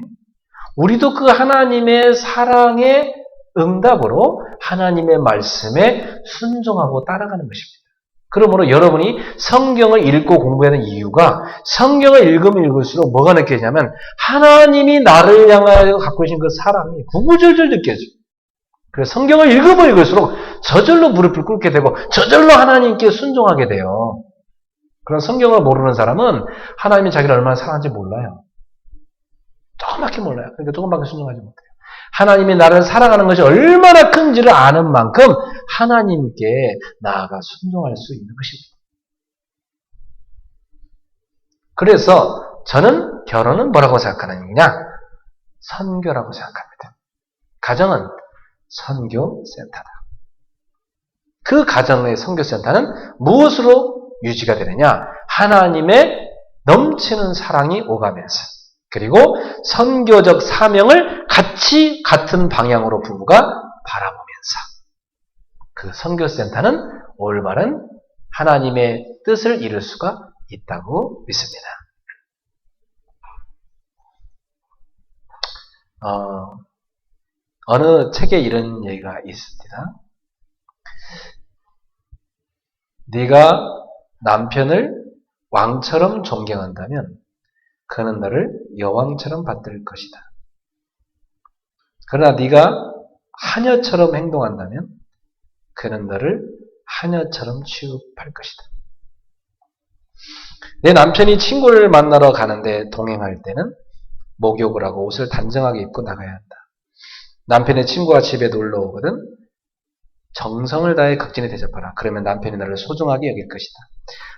우리도 그 하나님의 사랑의 응답으로 하나님의 말씀에 순종하고 따라가는 것입니다. 그러므로 여러분이 성경을 읽고 공부해야 하는 이유가 성경을 읽으면 읽을수록 뭐가 느껴지냐면 하나님이 나를 향하여 갖고 계신 그 사랑이 구구절절 느껴져요. 그래서 성경을 읽으면 읽을수록 저절로 무릎을 꿇게 되고 저절로 하나님께 순종하게 돼요. 그런 성경을 모르는 사람은 하나님이 자기를 얼마나 사랑하는지 몰라요. 조금밖에 몰라요. 그러니까 조금밖에 순종하지 못해요. 하나님이 나를 사랑하는 것이 얼마나 큰지를 아는 만큼 하나님께 나아가 순종할 수 있는 것입니다. 그래서 저는 결혼은 뭐라고 생각하느냐? 선교라고 생각합니다. 가정은 선교센터다. 그 가정의 선교센터는 무엇으로 유지가 되느냐? 하나님의 넘치는 사랑이 오가면서 그리고 선교적 사명을 같이 같은 방향으로 부부가 바라보면서 그 선교센터는 올바른 하나님의 뜻을 이룰 수가 있다고 믿습니다. 어느 책에 이런 얘기가 있습니다. 네가 남편을 왕처럼 존경한다면 그는 너를 여왕처럼 받들 것이다. 그러나 네가 하녀처럼 행동한다면 그는 너를 하녀처럼 취급할 것이다. 내 남편이 친구를 만나러 가는데 동행할 때는 목욕을 하고 옷을 단정하게 입고 나가야 한다. 남편의 친구가 집에 놀러 오거든 정성을 다해 극진히 대접하라. 그러면 남편이 너를 소중하게 여길 것이다.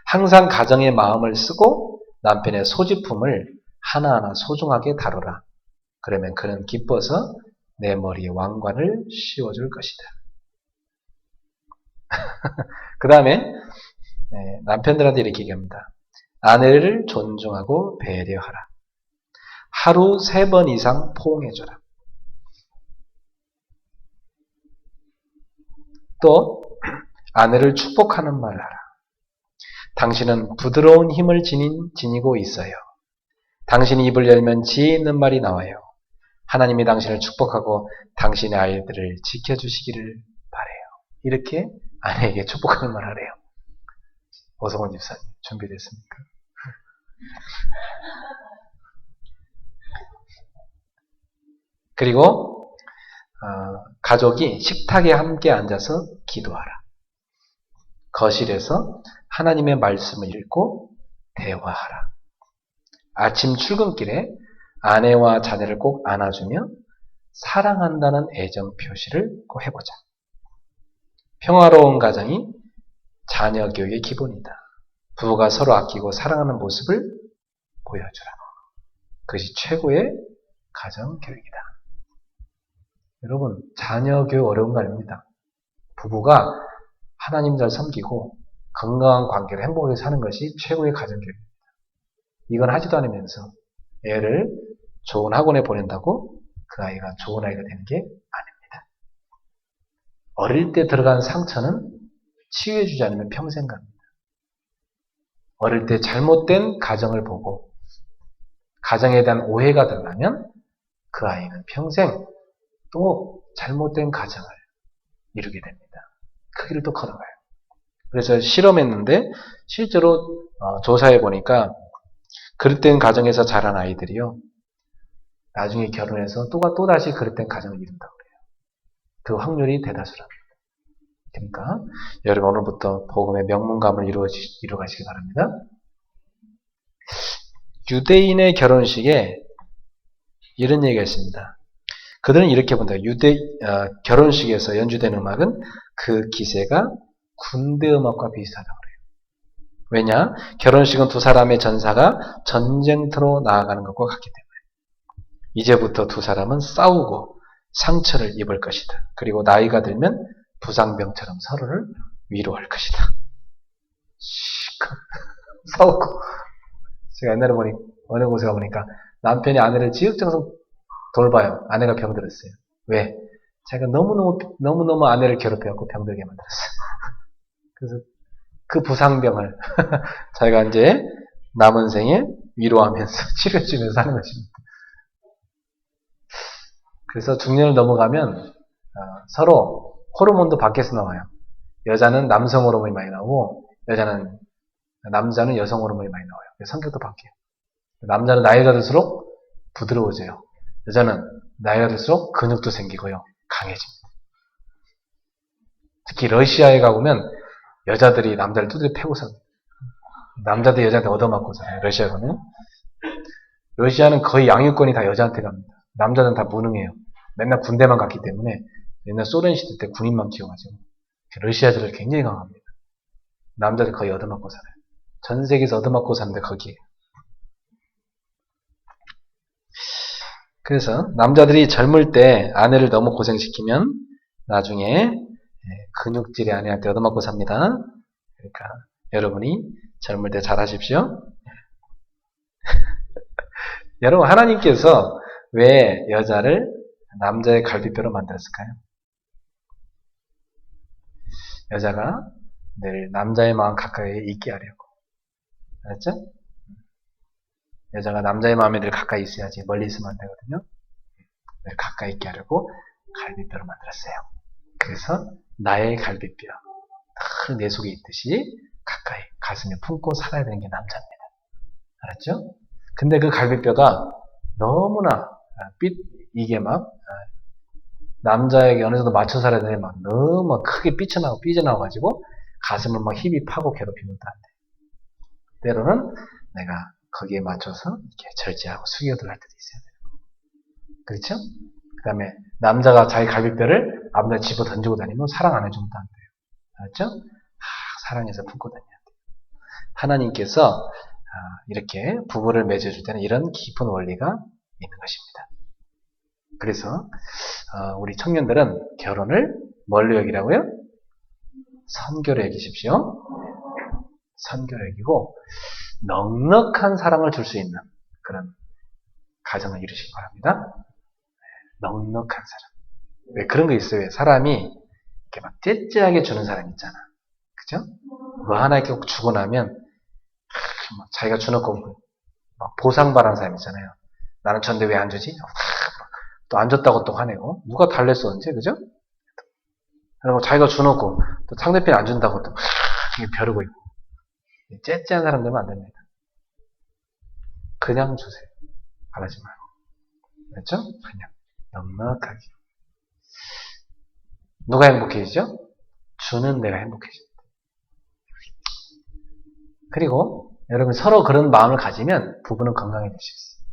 항상 가정의 마음을 쓰고 남편의 소지품을 하나하나 소중하게 다루라. 그러면 그는 기뻐서 내 머리에 왕관을 씌워줄 것이다. 그 다음에 남편들한테 이렇게 얘기합니다. 아내를 존중하고 배려하라. 하루 3번 이상 포옹해줘라. 또 아내를 축복하는 말을 하라. 당신은 부드러운 힘을 지니고 있어요. 당신이 입을 열면 지혜 있는 말이 나와요. 하나님이 당신을 축복하고 당신의 아이들을 지켜주시기를 바라요. 이렇게 아내에게 축복하는 말 하래요. 오성원 집사님 준비됐습니까? 그리고 가족이 식탁에 함께 앉아서 기도하라. 거실에서 하나님의 말씀을 읽고 대화하라. 아침 출근길에 아내와 자녀를 꼭 안아주며 사랑한다는 애정 표시를 꼭 해보자. 평화로운 가정이 자녀 교육의 기본이다. 부부가 서로 아끼고 사랑하는 모습을 보여주라. 그것이 최고의 가정 교육이다. 여러분, 자녀 교육 어려운 거 아닙니다. 부부가 하나님 잘 섬기고 건강한 관계로 행복하게 사는 것이 최고의 가정 교육입니다. 이건 하지도 않으면서 애를 좋은 학원에 보낸다고 그 아이가 좋은 아이가 되는 게 아닙니다. 어릴 때 들어간 상처는 치유해주지 않으면 평생 갑니다. 어릴 때 잘못된 가정을 보고 가정에 대한 오해가 들어가면 그 아이는 평생 또 잘못된 가정을 이루게 됩니다. 그 길을 또 걸어가요. 그래서 실험했는데 실제로 조사해 보니까 그릇된 가정에서 자란 아이들이요. 나중에 결혼해서 또다시 그릇된 가정을 이룬다고 그래요. 그 확률이 대다수랍니다. 그러니까 여러분 오늘부터 복음의 명문감을 이루어가시기 바랍니다. 유대인의 결혼식에 이런 얘기가 있습니다. 그들은 이렇게 본다. 결혼식에서 연주된 음악은 그 기세가 군대 음악과 비슷하다고 그래요. 왜냐? 결혼식은 두 사람의 전사가 전쟁터로 나아가는 것과 같기 때문에 이제부터 두 사람은 싸우고 상처를 입을 것이다. 그리고 나이가 들면 부상병처럼 서로를 위로할 것이다. 싸우고 제가 옛날에 어느 곳에 가보니까 남편이 아내를 지극정성 돌봐요. 아내가 병들었어요. 왜? 자기가 너무너무 아내를 괴롭혀갖고 병들게 만들었어요. 그래서 그 부상병을 자기가 이제 남은 생에 위로하면서 치료해주면서 하는 것입니다. 그래서 중년을 넘어가면 서로 호르몬도 밖에서 나와요. 여자는 남성 호르몬이 많이 나오고 남자는 여성 호르몬이 많이 나와요. 성격도 바뀌어요. 남자는 나이가 들수록 부드러워져요. 여자는 나이가 들수록 근육도 생기고요. 강해집니다. 특히 러시아에 가보면 여자들이 남자를 두드려 패고 삽니다. 남자들이 여자한테 얻어맞고 살아요. 러시아에 가면. 러시아는 거의 양육권이 다 여자한테 갑니다. 남자는 다 무능해요. 맨날 군대만 갔기 때문에 옛날 소련 시대 때 군인만 키워가지고 러시아들은 굉장히 강합니다. 남자들 거의 얻어맞고 살아요. 전 세계에서 얻어맞고 사는데 거기에요. 그래서 남자들이 젊을 때 아내를 너무 고생시키면 나중에 근육질의 아내한테 얻어맞고 삽니다. 그러니까 여러분이 젊을 때 잘하십시오. 여러분, 하나님께서 왜 여자를 남자의 갈비뼈로 만들었을까요? 여자가 늘 남자의 마음 가까이 있게 하려고. 알았죠? 여자가 남자의 마음에 늘 가까이 있어야지 멀리 있으면 안 되거든요. 늘 가까이 있게 하려고 갈비뼈로 만들었어요. 그래서 나의 갈비뼈, 늘 내 속에 있듯이 가까이 가슴에 품고 살아야 되는 게 남자입니다. 알았죠? 근데 그 갈비뼈가 너무나 이게 막 남자에게 어느 정도 맞춰 살아야 되는데 막 너무 크게 삐져나와가지고 가슴을 막 힘이 파고 괴롭히면 안 돼. 때로는 내가 거기에 맞춰서 이렇게 절제하고 숙여들 할 때도 있어야 돼요. 그렇죠? 그 다음에 남자가 자기 갈비뼈를 앞에 집어 던지고 다니면 사랑 안 해주면 안 돼요. 알았죠? 사랑해서 품고 다녀야 돼요. 하나님께서 이렇게 부부를 맺어줄 때는 이런 깊은 원리가 있는 것입니다. 그래서 우리 청년들은 결혼을 뭘로 여기라고요? 선교로 여기십시오. 선교로 여기고 넉넉한 사랑을 줄 수 있는 그런 가정을 이루시기 바랍니다. 넉넉한 사랑. 왜 그런 거 있어요? 왜 사람이 이렇게 막 째째하게 주는 사람 있잖아. 그죠? 뭐 하나 이렇게 주고 나면 자기가 주놓고 막 보상바라는 사람 있잖아요. 나는 줬는데 왜 안 주지? 또 안 줬다고 또 화내고 누가 달랬어 언제? 그죠? 그리고 자기가 주놓고 또 상대편이 안 준다고 또 벼르고 있고 째째한 사람 되면 안 됩니다. 그냥 주세요. 바라지 말고. 그렇죠? 그냥 넉넉하게. 누가 행복해지죠? 주는 내가 행복해집니다. 그리고 여러분 서로 그런 마음을 가지면 부부는 건강해질 수 있어요.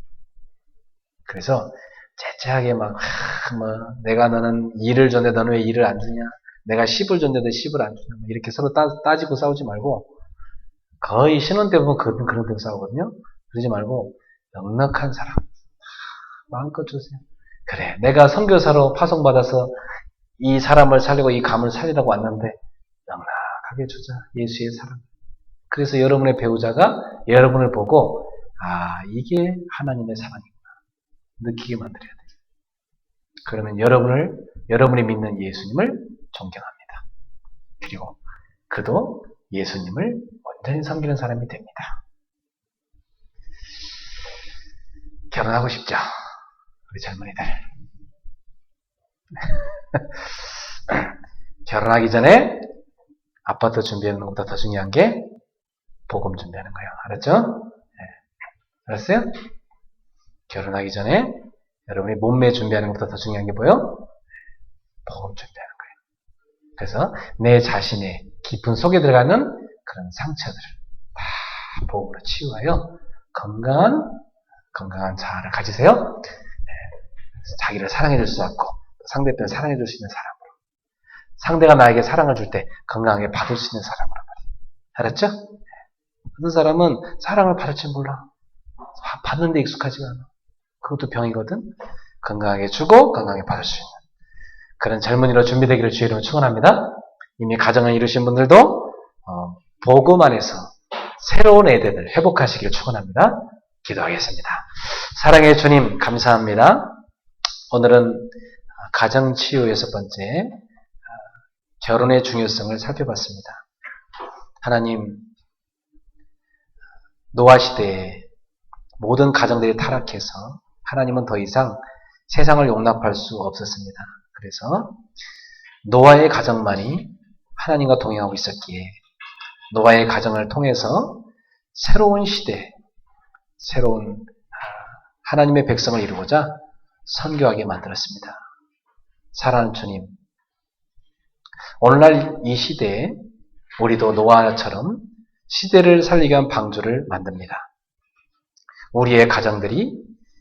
그래서 째째하게 내가 너는 2를 줬는데 너는 왜 2를 안 주냐? 내가 10을 줬는데 10을 안 주냐? 이렇게 서로 따지고 싸우지 말고 거의 신혼 때 보면 그런 데 싸우거든요. 그러지 말고 넉넉한 사랑 마음껏 주세요. 그래, 내가 선교사로 파송받아서 이 사람을 살리고 이 감을 살리라고 왔는데 넉넉하게 주자. 예수의 사랑. 그래서 여러분의 배우자가 여러분을 보고 이게 하나님의 사랑이구나 느끼게 만들어야 돼요. 그러면 여러분이 믿는 예수님을 존경합니다. 그리고 그도 예수님을 온전히 섬기는 사람이 됩니다. 결혼하고 싶죠? 우리 젊은이들. 결혼하기 전에 아파트 준비하는 것보다 더 중요한 게 복음 준비하는 거예요. 알았죠? 네. 알았어요? 결혼하기 전에 여러분이 몸매 준비하는 것보다 더 중요한 게 뭐예요? 복음 준비하는 거예요. 그래서 내 자신의 깊은 속에 들어가는 그런 상처들을 다 복음으로 치유하여 건강한 자아를 가지세요. 네. 자기를 사랑해줄 수 있고 상대편을 사랑해줄 수 있는 사람으로 상대가 나에게 사랑을 줄 때 건강하게 받을 수 있는 사람으로 알았죠? 어떤 사람은 사랑을 받을 줄 몰라. 받는데 익숙하지가 않아. 그것도 병이거든. 건강하게 주고 건강하게 받을 수 있는 그런 젊은이로 준비되기를 주의 이름으로 축원합니다. 이미 가정을 이루신 분들도 복음 안에서 새로운 에덴을 회복하시기를 축원합니다. 기도하겠습니다. 사랑의 주님 감사합니다. 오늘은 가정치유 6번째 결혼의 중요성을 살펴봤습니다. 하나님, 노아 시대에 모든 가정들이 타락해서 하나님은 더 이상 세상을 용납할 수 없었습니다. 그래서 노아의 가정만이 하나님과 동행하고 있었기에 노아의 가정을 통해서 새로운 시대, 새로운 하나님의 백성을 이루고자 선교하게 만들었습니다. 사랑하는 주님, 오늘날 이 시대에 우리도 노아처럼 시대를 살리기 위한 방주를 만듭니다. 우리의 가정들이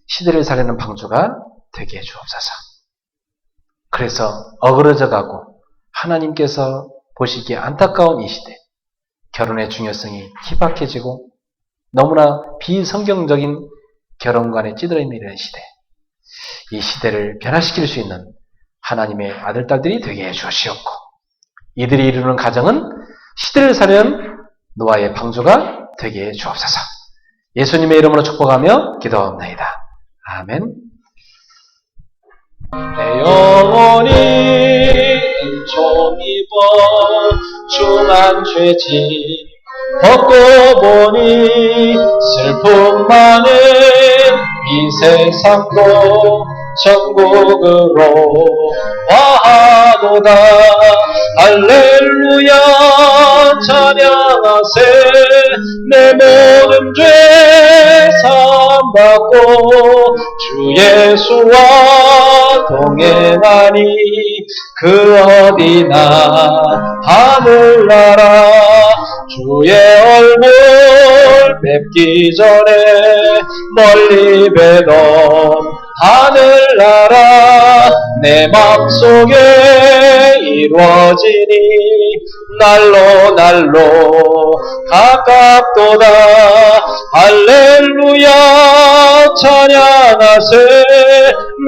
시대를 살리는 방주가 되게 해 주옵소서. 그래서 어그러져 가고 하나님께서 보시기에 안타까운 이 시대, 결혼의 중요성이 희박해지고 너무나 비성경적인 결혼관에 찌들어 있는 이런 시대, 이 시대를 변화시킬 수 있는 하나님의 아들, 딸들이 되게 해 주시옵고, 이들이 이루는 가정은 시대를 살리는 노아의 방주가 되게 해 주옵소서. 예수님의 이름으로 축복하며 기도합니다. 아멘. 내 영혼이 은총 입어 중한 죄짐 벗고 보니 슬픔 많은 이 세상도 천국으로 와하도다. 할렐루야 찬양하세. 내 모든 죄 사함받고 주 예수와 동행하니 그 어디나 하늘나라 주의 얼굴 뵙기 전에 멀리 뵈던 하늘나라 내 맘속에 이루어지니 날로 날로 가깝도다. 할렐루야 찬양하세.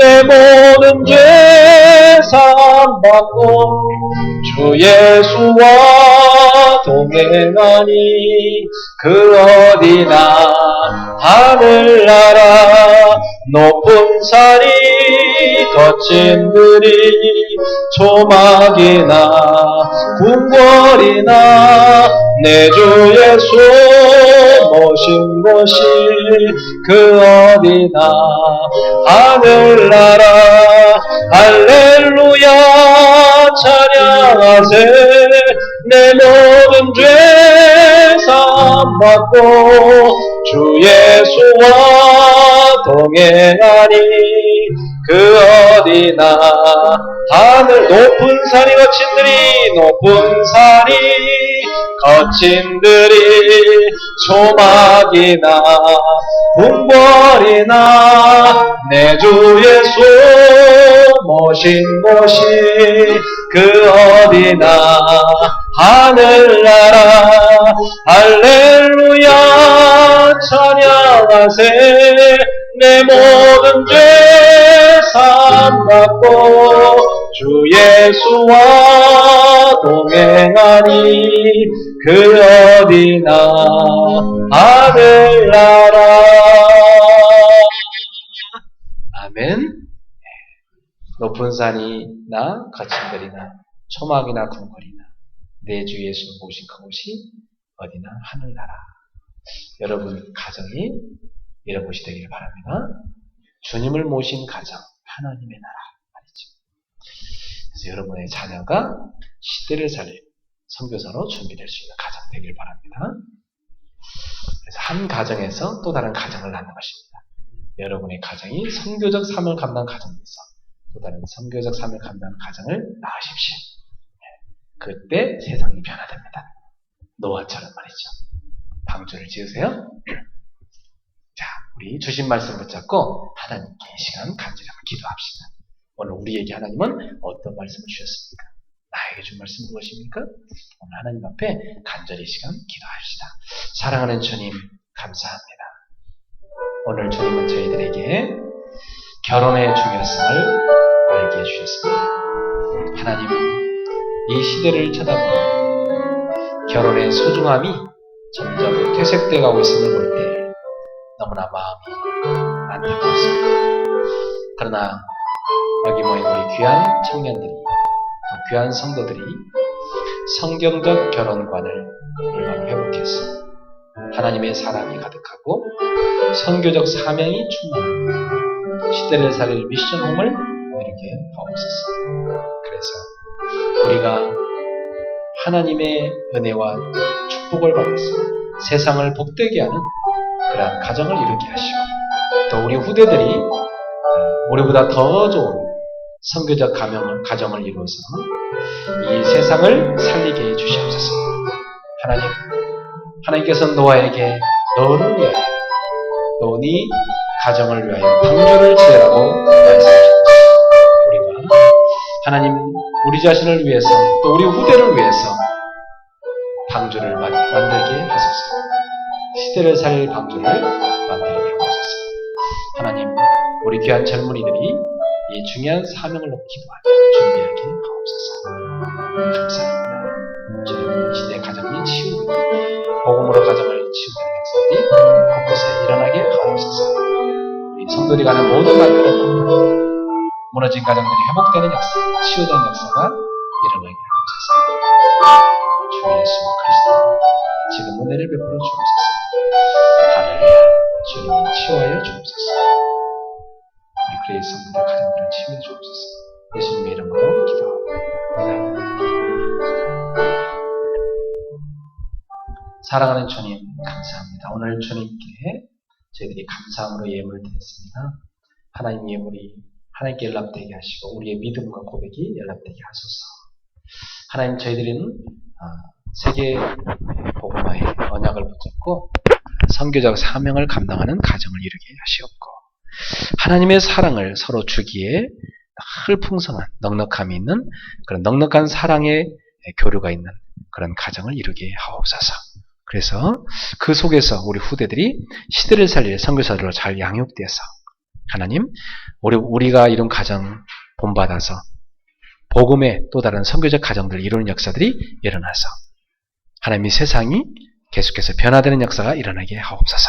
내 모든 죄 사함받고 주 예수와 동행하니 그 어디나 하늘나라 높은 산이 거친 들이 조막이나 궁궐이나 내 주 예수 모신 곳이 그 어디나 하늘나라. 할렐루야 찬양하세. 내 모든 죄 사함받고 주 예수와 동행하니 그 어디나 하늘 높은 산이 거친들이 높은 산이 거친들이 조막이나 궁궐이나 내 주 예수 모신 곳이 그 어디나 하늘나라. 할렐루야 찬양하세. 내 모든 죄 사함받고 주 예수와 동행하니 그 어디나 하늘나라. 아멘. 높은 산이나 거친 들이나 초막이나 궁궐이나 내 주 예수 모신 그곳이 어디나 하늘나라. 여러분 가정이 이런 곳이 되기를 바랍니다. 주님을 모신 가정, 하나님의 나라 말이죠. 그래서 여러분의 자녀가 시대를 살릴 선교사로 준비될 수 있는 가정 되길 바랍니다. 그래서 한 가정에서 또 다른 가정을 낳는 것입니다. 여러분의 가정이 선교적 삶을 감당한 가정에서 또 다른 선교적 삶을 감당한 가정을 낳으십시오. 그때 세상이 변화됩니다. 노아처럼 말이죠. 방주를 지으세요. 자, 우리 주신 말씀 붙잡고 하나님께 이 시간 간절히 한번 기도합시다. 오늘 우리에게 하나님은 어떤 말씀을 주셨습니까? 나에게 준 말씀 무엇입니까? 오늘 하나님 앞에 간절히 이 시간 기도합시다. 사랑하는 주님 감사합니다. 오늘 주님은 저희들에게 결혼의 중요성을 알게 해주셨습니다. 하나님은 이 시대를 쳐다보니 결혼의 소중함이 점점 퇴색되어 가고 있음을 볼 때 너무나 마음이 안타깝습니다. 그러나 여기 모인 우리 귀한 청년들이, 귀한 성도들이 성경적 결혼관을 회복해서 하나님의 사랑이 가득하고 선교적 사명이 충만한 시대를 살릴 미션홈을 이루게 하옵소서. 그래서 우리가 하나님의 은혜와 축복을 받아서 세상을 복되게 하는 그러한 가정을 이루게 하시고 또 우리 후대들이 우리보다 더 좋은 선교적 가정을 이루어서 이 세상을 살리게 해 주시옵소서. 하나님께서 노아에게 너를 위하여 또 네 가정을 위하여 방주를 지으라고 말씀하셨습니다. 우리가 하나님 우리 자신을 위해서 또 우리 후대를 위해서 방주를 만들게 하소서. 시대를 살릴 방주를 만들게 하소서. 하나님 우리 귀한 젊은이들이 이 중요한 사명을 놓고 기도하며 준비하게 하옵소서. 감사합니다. 주님 시대 가정이 치우고 복음으로 가정을 치우는 역사들이 곳곳에 일어나게 하옵소서. 우리 성도들이 가는 모든 가정으로 무너진 가정들이 회복되는 역사, 치유되는 역사가 일어나게 하옵소서. 주 예수 그리스도 지금 은혜를 베풀어 주옵소서. 할렐루야. 주님이 치유하여 주옵소서. 우리 그레이스 성도들 가정들을 치유해 주옵소서. 예수님의 이름으로 기도합니다. 사랑하는 주님 감사합니다. 오늘 주님께 저희들이 감사함으로 예물을 드렸습니다. 하나님 예물이 하나님께 연락되게 하시고 우리의 믿음과 고백이 연락되게 하소서. 하나님 저희들은 세계 복음화의 언약을 붙잡고 선교적 사명을 감당하는 가정을 이루게 하시옵고 하나님의 사랑을 서로 주기에 늘 풍성한 넉넉함이 있는 그런 넉넉한 사랑의 교류가 있는 그런 가정을 이루게 하옵소서. 그래서 그 속에서 우리 후대들이 시대를 살릴 선교사들로 잘 양육되어서 하나님 우리가 이룬 가정 본받아서 복음의 또 다른 선교적 가정들을 이루는 역사들이 일어나서 하나님의 세상이 계속해서 변화되는 역사가 일어나게 하옵소서.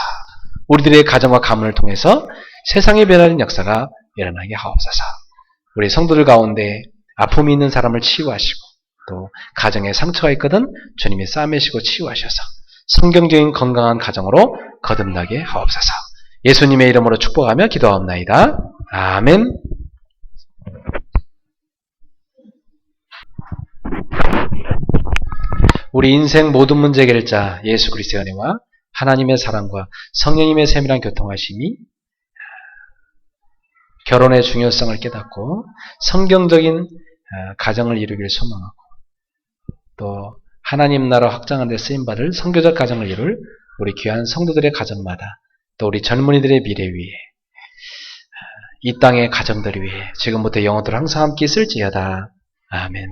우리들의 가정과 가문을 통해서 세상이 변화되는 역사가 일어나게 하옵소서. 우리 성도들 가운데 아픔이 있는 사람을 치유하시고 또 가정에 상처가 있거든 주님이 싸매시고 치유하셔서 성경적인 건강한 가정으로 거듭나게 하옵소서. 예수님의 이름으로 축복하며 기도하옵나이다. 아멘. 우리 인생 모든 문제 해결자 예수 그리스도의 은혜와 하나님의 사랑과 성령님의 세밀한 교통하심이 결혼의 중요성을 깨닫고 성경적인 가정을 이루기를 소망하고 또 하나님 나라 확장하는 데 쓰임받을 선교적 가정을 이룰 우리 귀한 성도들의 가정마다 또 우리 젊은이들의 미래 위에 이 땅의 가정들 위해 지금부터 영혼들 항상 함께 있을지어다. 아멘.